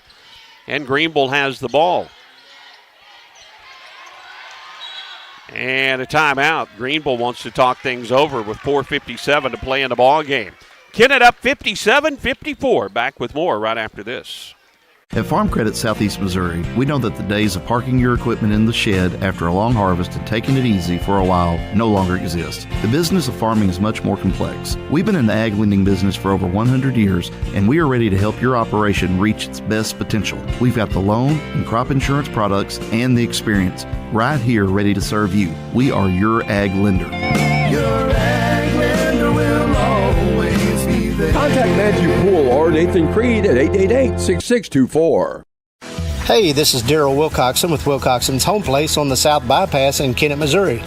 and Greenville has the ball. And a timeout. Greenville wants to talk things over with 4:57 to play in the ball game. Kennett up 57-54. Back with more right after this. At Farm Credit Southeast Missouri, we know that the days of parking your equipment in the shed after a long harvest and taking it easy for a while no longer exist. The business of farming is much more complex. We've been in the ag lending business for over 100 years, and we are ready to help your operation reach its best potential. We've got the loan and crop insurance products and the experience right here ready to serve you. We are your ag lender. Your ag lender will always be there. Contact Matthew Poole or Nathan Creed at 888-6624. Hey, this is Daryl Wilcoxon with Wilcoxon's Home Place on the South Bypass in Kennett, Missouri.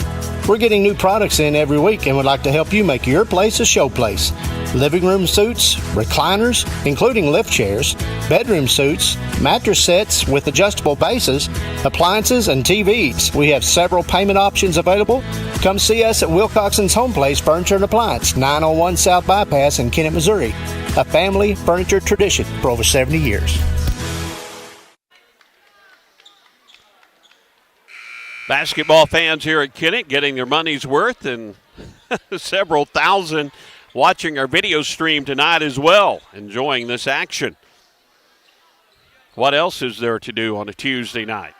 We're getting new products in every week and would like to help you make your place a show place. Living room suites, recliners, including lift chairs, bedroom suites, mattress sets with adjustable bases, appliances, and TVs. We have several payment options available. Come see us at Wilcoxon's Home Place Furniture and Appliance, 901 South Bypass in Kennett, Missouri. A family furniture tradition for over 70 years. Basketball fans here at Kennett getting their money's worth, and several thousand watching our video stream tonight as well, enjoying this action. What else is there to do on a Tuesday night?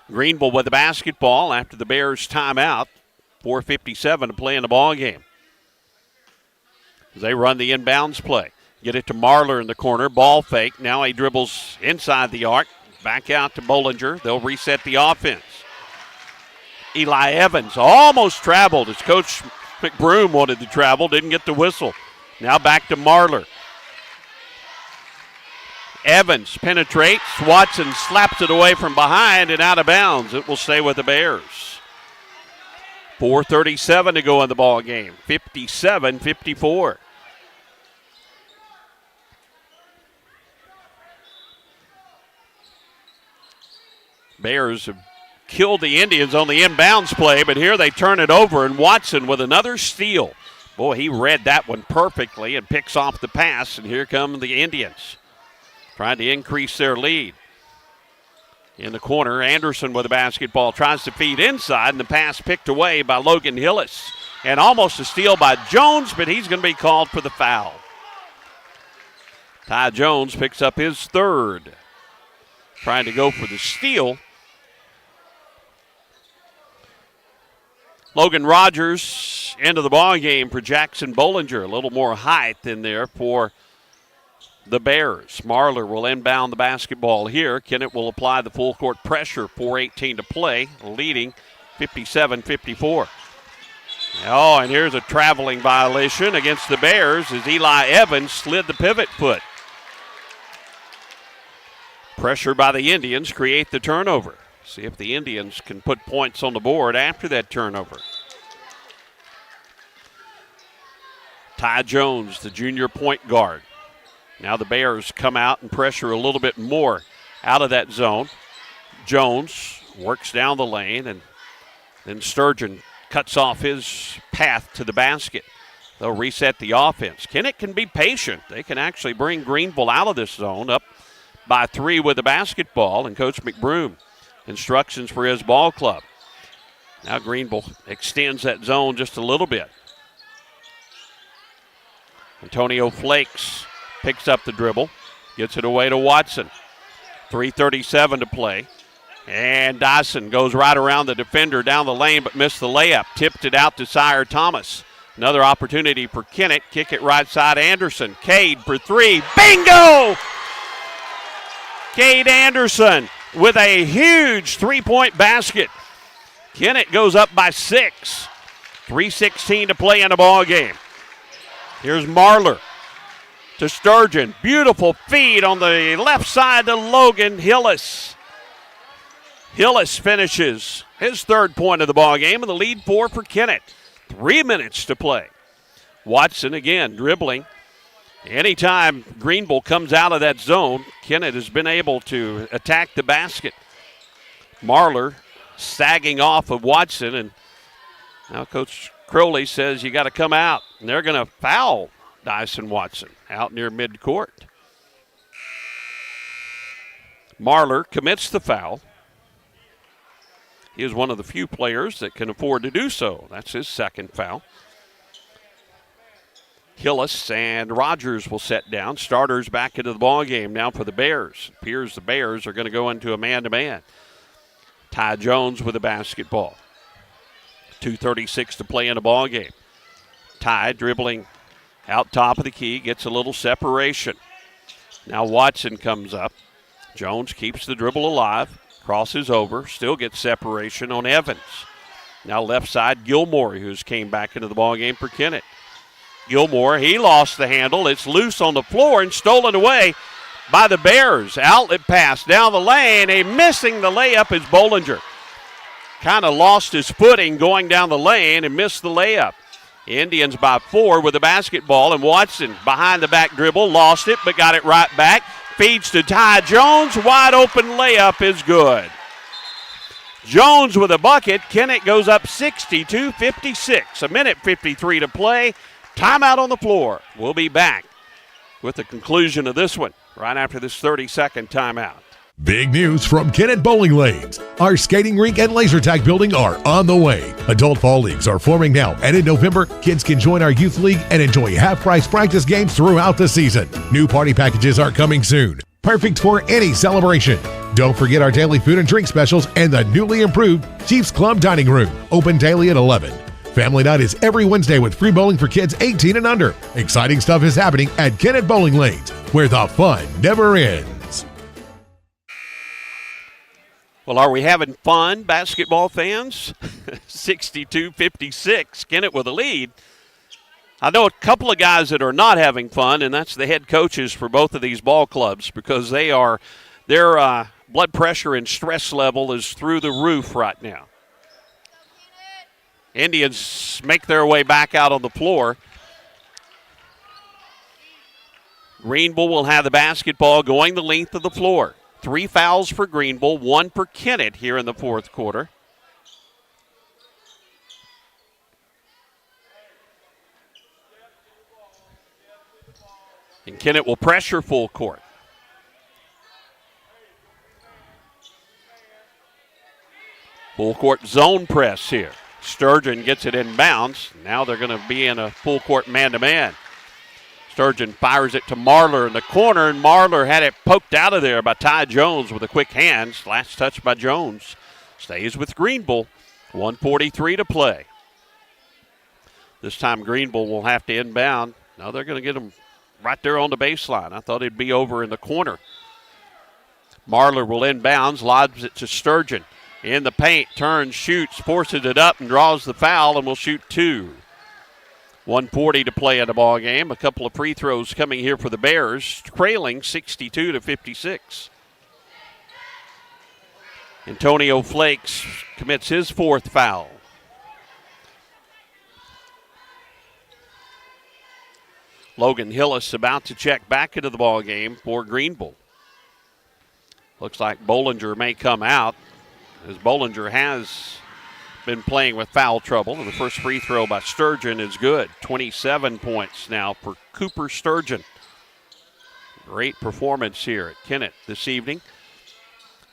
Greenville with the basketball after the Bears timeout. 4:57 to play in the ball game. They run the inbounds play. Get it to Marler in the corner. Ball fake. Now he dribbles inside the arc. Back out to Bollinger. They'll reset the offense. Eli Evans almost traveled as Coach McBroom wanted to travel. Didn't get the whistle. Now back to Marler. Evans penetrates. Watson slaps it away from behind and out of bounds. It will stay with the Bears. 4:37 to go in the ball game. 57-54. Bears have killed the Indians on the inbounds play, but here they turn it over, and Watson with another steal. Boy, he read that one perfectly and picks off the pass, and here come the Indians trying to increase their lead. In the corner, Anderson with the basketball tries to feed inside, and the pass picked away by Logan Hillis. And almost a steal by Jones, but he's going to be called for the foul. Ty Jones picks up his third. Trying to go for the steal. Logan Rogers into the ball game for Jackson Bollinger. A little more height in there for the Bears. Marler will inbound the basketball here. Kennett will apply the full court pressure. 4:18 to play, leading 57-54. Oh, and here's a traveling violation against the Bears as Eli Evans slid the pivot foot. Pressure by the Indians create the turnover. See if the Indians can put points on the board after that turnover. Ty Jones, the junior point guard. Now the Bears come out and pressure a little bit more out of that zone. Jones works down the lane, and then Sturgeon cuts off his path to the basket. They'll reset the offense. Kennett can be patient. They can actually bring Greenville out of this zone, up by 3 with the basketball, and Coach McBroom instructions for his ball club. Now Greenville extends that zone just a little bit. Antonio Flakes picks up the dribble, gets it away to Watson. 3:37 to play. And Dyson goes right around the defender down the lane but missed the layup. Tipped it out to Sire Thomas. Another opportunity for Kennett. Kick it right side Anderson. Cade for 3. Bingo! Cade Anderson with a huge three-point basket. Kennett goes up by 6. 3:16 to play in the ball game. Here's Marler to Sturgeon. Beautiful feed on the left side to Logan Hillis. Hillis finishes his third point of the ball game, and the lead 4 for Kennett. 3 minutes to play. Watson again dribbling. Anytime Greenville comes out of that zone, Kennett has been able to attack the basket. Marler sagging off of Watson, and now Coach Crowley says you got to come out, and they're going to foul Dyson Watson out near midcourt. Marler commits the foul. He is one of the few players that can afford to do so. That's his second foul. Hillis and Rogers will set down. Starters back into the ball game now for the Bears. It appears the Bears are going to go into a man-to-man. Ty Jones with the basketball. 2:36 to play in the ball game. Ty dribbling out top of the key, gets a little separation. Now Watson comes up. Jones keeps the dribble alive, crosses over, still gets separation on Evans. Now left side, Gilmore, who's came back into the ball game for Kennett. Gilmore, he lost the handle. It's loose on the floor and stolen away by the Bears. Outlet pass down the lane. Missing the layup is Bollinger. Kind of lost his footing going down the lane and missed the layup. Indians by 4 with the basketball, and Watson behind the back dribble, lost it but got it right back. Feeds to Ty Jones. Wide open layup is good. Jones with a bucket. Kennett goes up 62-56. 1:53 to play. Timeout on the floor. We'll be back with the conclusion of this one right after this 30-second timeout. Big news from Kennett Bowling Lanes. Our skating rink and laser tag building are on the way. Adult fall leagues are forming now, and in November, kids can join our youth league and enjoy half-price practice games throughout the season. New party packages are coming soon. Perfect for any celebration. Don't forget our daily food and drink specials and the newly improved Chiefs Club Dining Room, open daily at 11. Family night is every Wednesday with free bowling for kids 18 and under. Exciting stuff is happening at Kennett Bowling Lanes, where the fun never ends. Well, are we having fun, basketball fans? 62-56, Kennett with a lead. I know a couple of guys that are not having fun, and that's the head coaches for both of these ball clubs, because their blood pressure and stress level is through the roof right now. Indians make their way back out on the floor. Greenville will have the basketball going the length of the floor. 3 fouls for Greenville, 1 for Kennett here in the fourth quarter. And Kennett will pressure full court. Full court zone press here. Sturgeon gets it inbounds. Now they're going to be in a full court man-to-man. Sturgeon fires it to Marler in the corner, and Marler had it poked out of there by Ty Jones with a quick hands. Last touch by Jones. Stays with Greenville. 1:43 to play. This time Greenville will have to inbound. Now they're going to get them right there on the baseline. I thought it'd be over in the corner. Marler will inbounds, lobs it to Sturgeon. In the paint, turns, shoots, forces it up, and draws the foul, and will shoot 2. 1:40 to play in the ball game. A couple of free throws coming here for the Bears, trailing 62-56. Antonio Flakes commits his 4th foul. Logan Hillis about to check back into the ball game for Greenville. Looks like Bollinger may come out, as Bollinger has been playing with foul trouble. And the first free throw by Sturgeon is good. 27 points now for Cooper Sturgeon. Great performance here at Kennett this evening.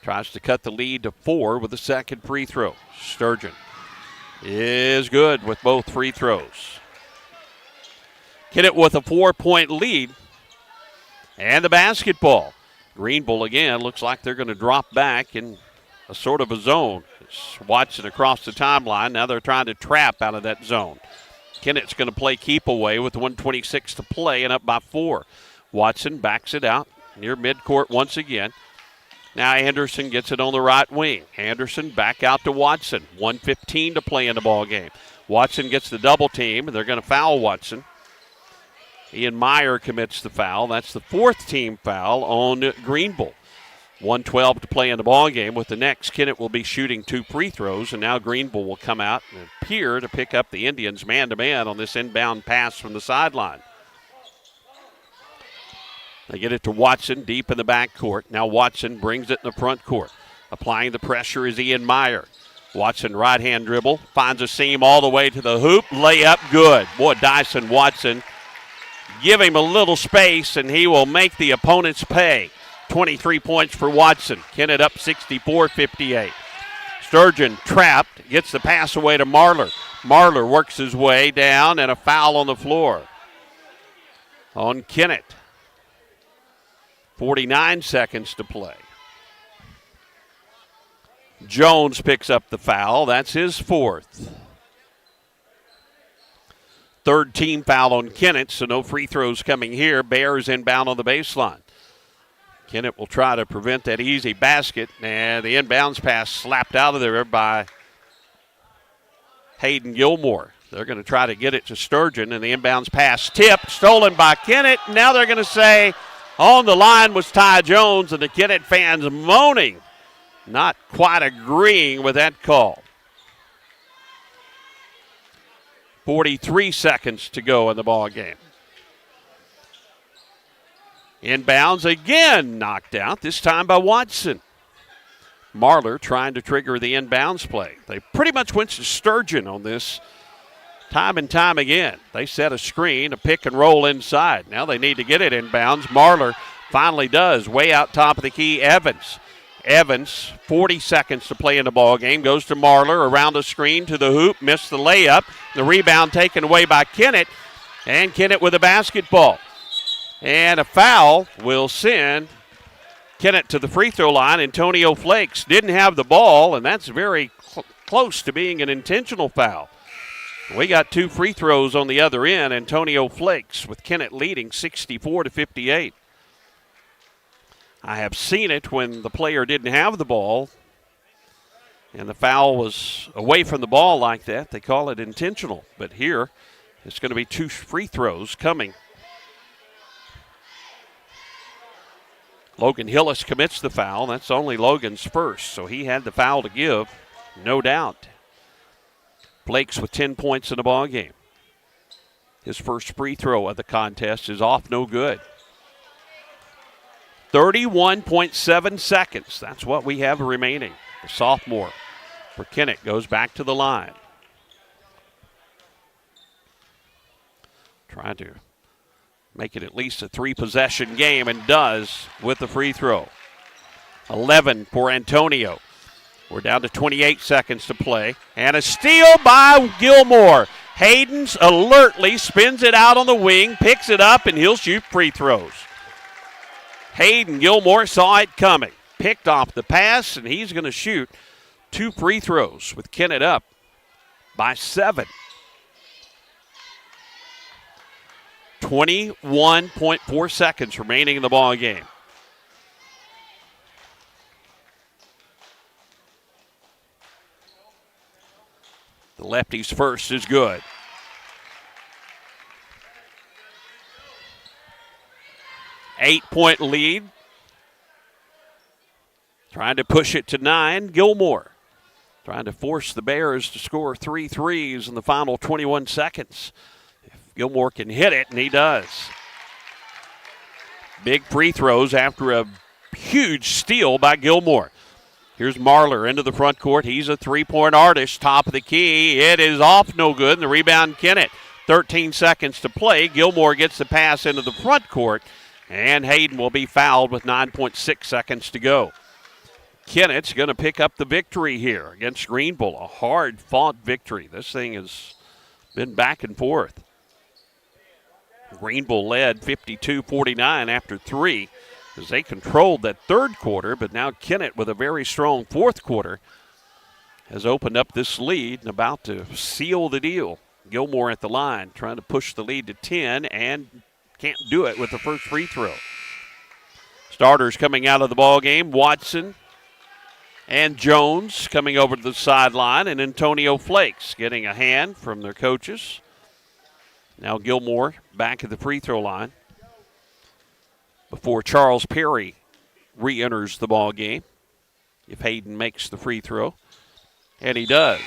Tries to cut the lead to 4 with the second free throw. Sturgeon is good with both free throws. Kennett with a 4-point lead. And the basketball. Greenville again looks like they're going to drop back in a sort of a zone. It's Watson across the timeline. Now they're trying to trap out of that zone. Kennett's going to play keep away with 1:26 to play and up by 4. Watson backs it out near midcourt once again. Now Anderson gets it on the right wing. Anderson back out to Watson. 1:15 to play in the ball game. Watson gets the double team, and they're going to foul Watson. Ian Meyer commits the foul. That's the 4th team foul on Greenville. 1:12 to play in the ball game. With the next, Kennett will be shooting 2 free throws, and now Greenville will come out and appear to pick up the Indians man-to-man on this inbound pass from the sideline. They get it to Watson deep in the backcourt. Now Watson brings it in the front court. Applying the pressure is Ian Meyer. Watson right-hand dribble, finds a seam all the way to the hoop. Layup good. Boy, Dyson Watson, give him a little space, and he will make the opponents pay. 23 points for Watson. Kennett up 64-58. Sturgeon trapped, gets the pass away to Marlar. Marlar works his way down, and a foul on the floor on Kennett. 49 seconds to play. Jones picks up the foul. That's his fourth. Third team foul on Kennett, so no free throws coming here. Bears inbound on the baseline. Kennett will try to prevent that easy basket, and the inbounds pass slapped out of there by Hayden Gilmore. They're going to try to get it to Sturgeon, and the inbounds pass tipped, stolen by Kennett. Now they're going to say on the line was Ty Jones, and the Kennett fans moaning, not quite agreeing with that call. 43 seconds to go in the ball game. Inbounds again, knocked out, this time by Watson. Marlar trying to trigger the inbounds play. They pretty much went to Sturgeon on this time and time again. They set a screen, a pick and roll inside. Now they need to get it inbounds. Marlar finally does, way out top of the key, Evans. Evans, 40 seconds to play in the ball game, goes to Marlar, around the screen to the hoop, missed the layup. The rebound taken away by Kennett, and Kennett with a basketball. And a foul will send Kennett to the free throw line. Antonio Flakes didn't have the ball, and that's very close to being an intentional foul. We got two free throws on the other end. Antonio Flakes with Kennett leading 64-58. I have seen it when the player didn't have the ball and the foul was away from the ball like that. They call it intentional. But here, it's going to be two free throws coming. Logan Hillis commits the foul. That's only Logan's first, so he had the foul to give, no doubt. Blake's with 10 points in the ball game. His first free throw of the contest is off, no good. 31.7 seconds. That's what we have remaining. The sophomore for Kennett goes back to the line. Trying to make it at least a three-possession game, and does with the free throw. 11 for Antonio. We're down to 28 seconds to play. And a steal by Gilmore. Hayden's alertly spins it out on the wing, picks it up, and he'll shoot free throws. Hayden Gilmore saw it coming, picked off the pass, and he's going to shoot two free throws with Kennett up by 7. 21.4 seconds remaining in the ball game. The lefty's first is good. Eight-point lead. Trying to push it to 9. Gilmore trying to force the Bears to score 3 threes in the final 21 seconds. Gilmore can hit it, and he does. Big free throws after a huge steal by Gilmore. Here's Marlar into the front court. He's a three-point artist, top of the key. It is off, no good, and the rebound, Kennett. 13 seconds to play. Gilmore gets the pass into the front court, and Hayden will be fouled with 9.6 seconds to go. Kennett's going to pick up the victory here against Greenville. A hard-fought victory. This thing has been back and forth. Greenville led 52-49 after 3 as they controlled that third quarter, but now Kennett with a very strong fourth quarter has opened up this lead and about to seal the deal. Gilmore at the line trying to push the lead to 10 and can't do it with the first free throw. Starters coming out of the ball game, Watson and Jones coming over to the sideline, and Antonio Flakes getting a hand from their coaches. Now Gilmore back at the free throw line before Charles Perry re-enters the ball game if Hayden makes the free throw, and he does.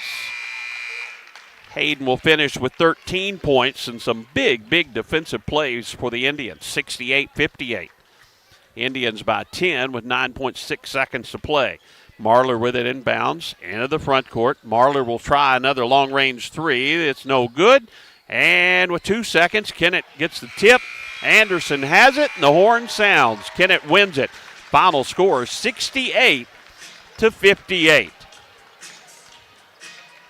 Hayden will finish with 13 points and some big defensive plays for the Indians, 68-58. Indians by 10 with 9.6 seconds to play. Marlar with it inbounds into the front court. Marlar will try another long-range three. It's no good. And with 2 seconds, Kennett gets the tip. Anderson has it, and the horn sounds. Kennett wins it. Final score 68-58.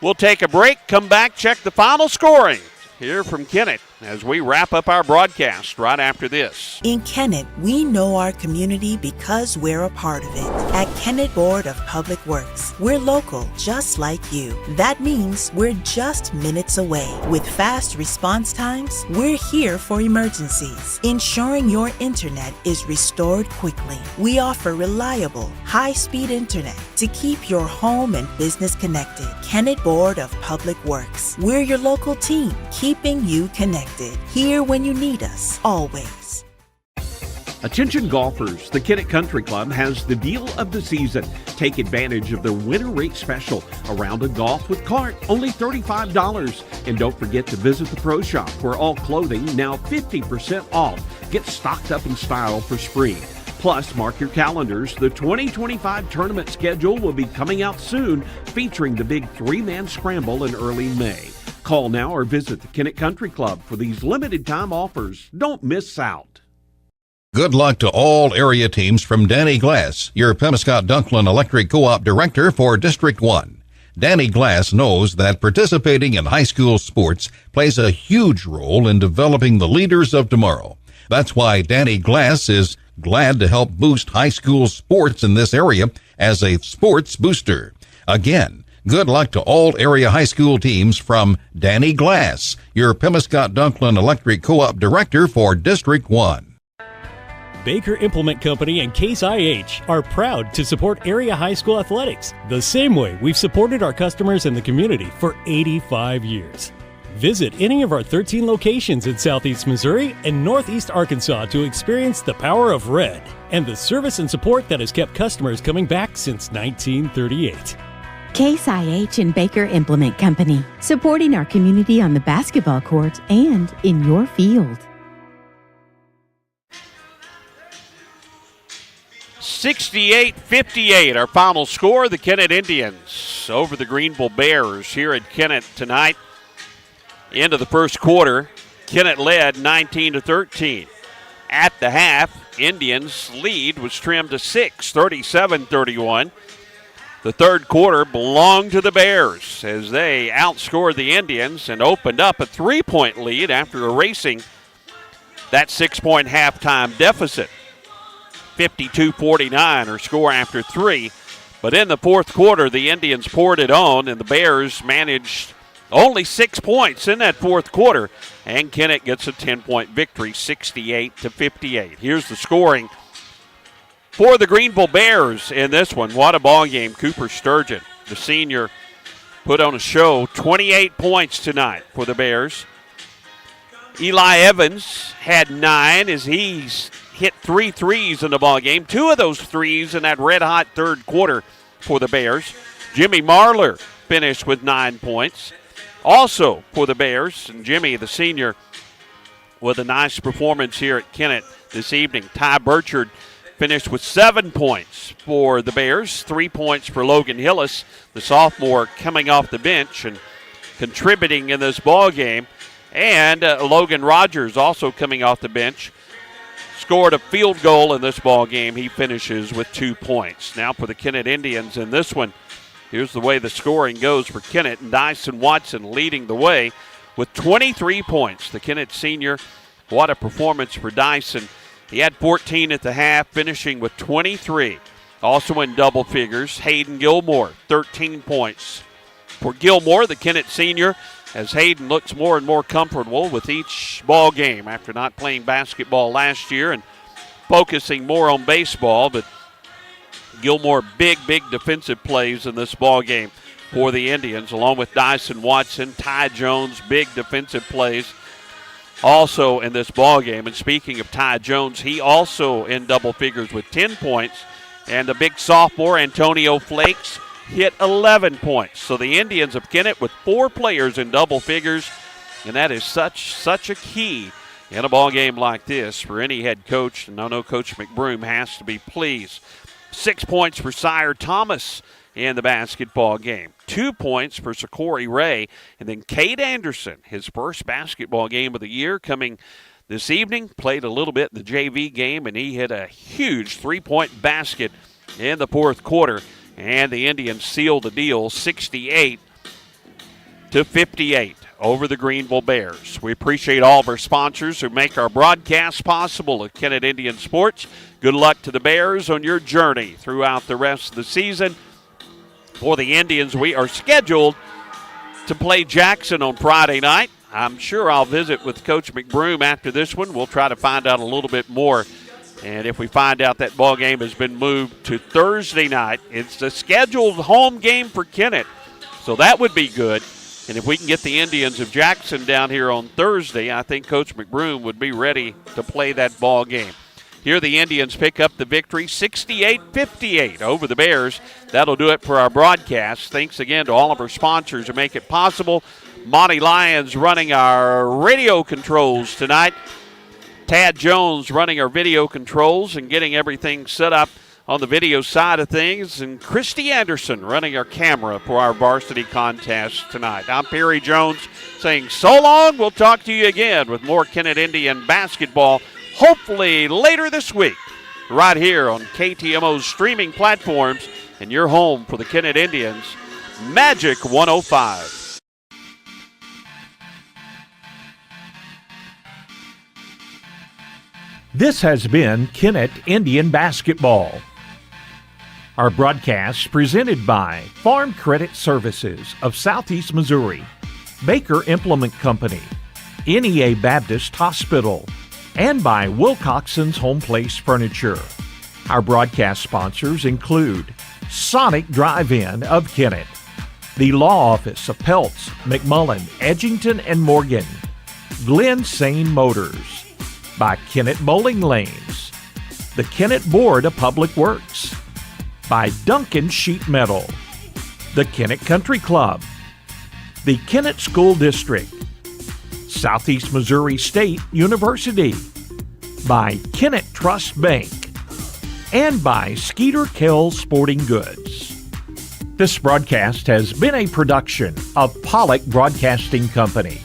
We'll take a break, come back, check the final scoring here from Kennett as we wrap up our broadcast right after this. In Kennett, we know our community because we're a part of it. At Kennett Board of Public Works, we're local, just like you. That means we're just minutes away. With fast response times, we're here for emergencies, ensuring your internet is restored quickly. We offer reliable, high-speed internet to keep your home and business connected. Kennett Board of Public Works, we're your local team, keeping you connected. Here when you need us, always. Attention golfers, the Kennett Country Club has the deal of the season. Take advantage of their winter rate special. A round of golf with cart, only $35. And don't forget to visit the Pro Shop, where all clothing now 50% off. Get stocked up in style for spring. Plus, mark your calendars. The 2025 tournament schedule will be coming out soon, featuring the big three-man scramble in early May. Call now or visit the Kennett Country Club for these limited time offers. Don't miss out. Good luck to all area teams from Danny Glass, your Penobscot-Dunklin Electric Co-op Director for District 1. Danny Glass knows that participating in high school sports plays a huge role in developing the leaders of tomorrow. That's why Danny Glass is glad to help boost high school sports in this area as a sports booster. Again, good luck to all area high school teams from Danny Glass, your Penobscot-Dunklin Electric Co-op Director for District 1. Baker Implement Company and Case IH are proud to support area high school athletics the same way we've supported our customers in the community for 85 years. Visit any of our 13 locations in Southeast Missouri and Northeast Arkansas to experience the power of red and the service and support that has kept customers coming back since 1938. Case IH and Baker Implement Company, supporting our community on the basketball court and in your field. 68-58, our final score. The Kennett Indians over the Greenville Bears here at Kennett tonight. Into the first quarter, Kennett led 19-13. At the half, Indians' lead was trimmed to 6, 37-31. The third quarter belonged to the Bears as they outscored the Indians and opened up a 3-point lead after erasing that 6-point halftime deficit. 52-49 or score after 3. But in the fourth quarter, the Indians poured it on, and the Bears managed only 6 points in that fourth quarter, and Kennett gets a 10-point victory, 68-58. Here's the scoring for the Greenville Bears in this one. What a ball game. Cooper Sturgeon, the senior, put on a show. 28 points tonight for the Bears. Eli Evans had 9 as he's hit 3 threes in the ball game. 2 of those threes in that red-hot third quarter for the Bears. Jimmy Marler finished with 9 points. Also for the Bears, and Jimmy, the senior, with a nice performance here at Kennett this evening. Ty Burchard finished with 7 points for the Bears, 3 points for Logan Hillis, the sophomore, coming off the bench and contributing in this ball game. And Logan Rogers, also coming off the bench, scored a field goal in this ball game. He finishes with 2 points. Now for the Kennett Indians in this one, here's the way the scoring goes for Kennett, and Dyson Watson leading the way with 23 points. The Kennett senior, what a performance for Dyson. He had 14 at the half, finishing with 23. Also in double figures, Hayden Gilmore, 13 points. For Gilmore, the Kennett senior, as Hayden looks more and more comfortable with each ball game after not playing basketball last year and focusing more on baseball. But Gilmore, big defensive plays in this ball game for the Indians, along with Dyson Watson. Ty Jones, big defensive plays also in this ball game. And speaking of Ty Jones, he also in double figures with 10 points. And the big sophomore, Antonio Flakes, hit 11 points. So the Indians of Kennett with 4 players in double figures, and that is such a key in a ball game like this for any head coach. And I know Coach McBroom has to be pleased. 6 points for Sire Thomas in the basketball game. 2 points for Sakori Ray. And then Cade Anderson, his first basketball game of the year, coming this evening. Played a little bit in the JV game, and he hit a huge 3-point basket in the fourth quarter. And the Indians sealed the deal, 68-58 58 over the Greenville Bears. We appreciate all of our sponsors who make our broadcast possible at Kennett Indian Sports. Good luck to the Bears on your journey throughout the rest of the season. For the Indians, we are scheduled to play Jackson on Friday night. I'm sure I'll visit with Coach McBroom after this one. We'll try to find out a little bit more. And if we find out that ball game has been moved to Thursday night, it's the scheduled home game for Kennett. So that would be good. And if we can get the Indians of Jackson down here on Thursday, I think Coach McBroom would be ready to play that ball game. Here the Indians pick up the victory, 68-58 over the Bears. That'll do it for our broadcast. Thanks again to all of our sponsors who make it possible. Monty Lyons running our radio controls tonight. Tad Jones running our video controls and getting everything set up on the video side of things. And Christy Anderson running our camera for our varsity contest tonight. I'm Perry Jones saying so long. We'll talk to you again with more Kennett Indian basketball, hopefully later this week, right here on KTMO's streaming platforms and your home for the Kennett Indians, Magic 105. This has been Kennett Indian Basketball. Our broadcast presented by Farm Credit Services of Southeast Missouri, Baker Implement Company, NEA Baptist Hospital, and by Wilcoxon's Home Place Furniture. Our broadcast sponsors include Sonic Drive-In of Kennett, the Law Office of Peltz, McMullen, Edgington, and Morgan, Glen Sane Motors, by Kennett Bowling Lanes, the Kennett Board of Public Works, by Duncan Sheet Metal, the Kennett Country Club, the Kennett School District, Southeast Missouri State University, by Kennett Trust Bank, and by Skeeter Kell Sporting Goods. This broadcast has been a production of Pollock Broadcasting Company.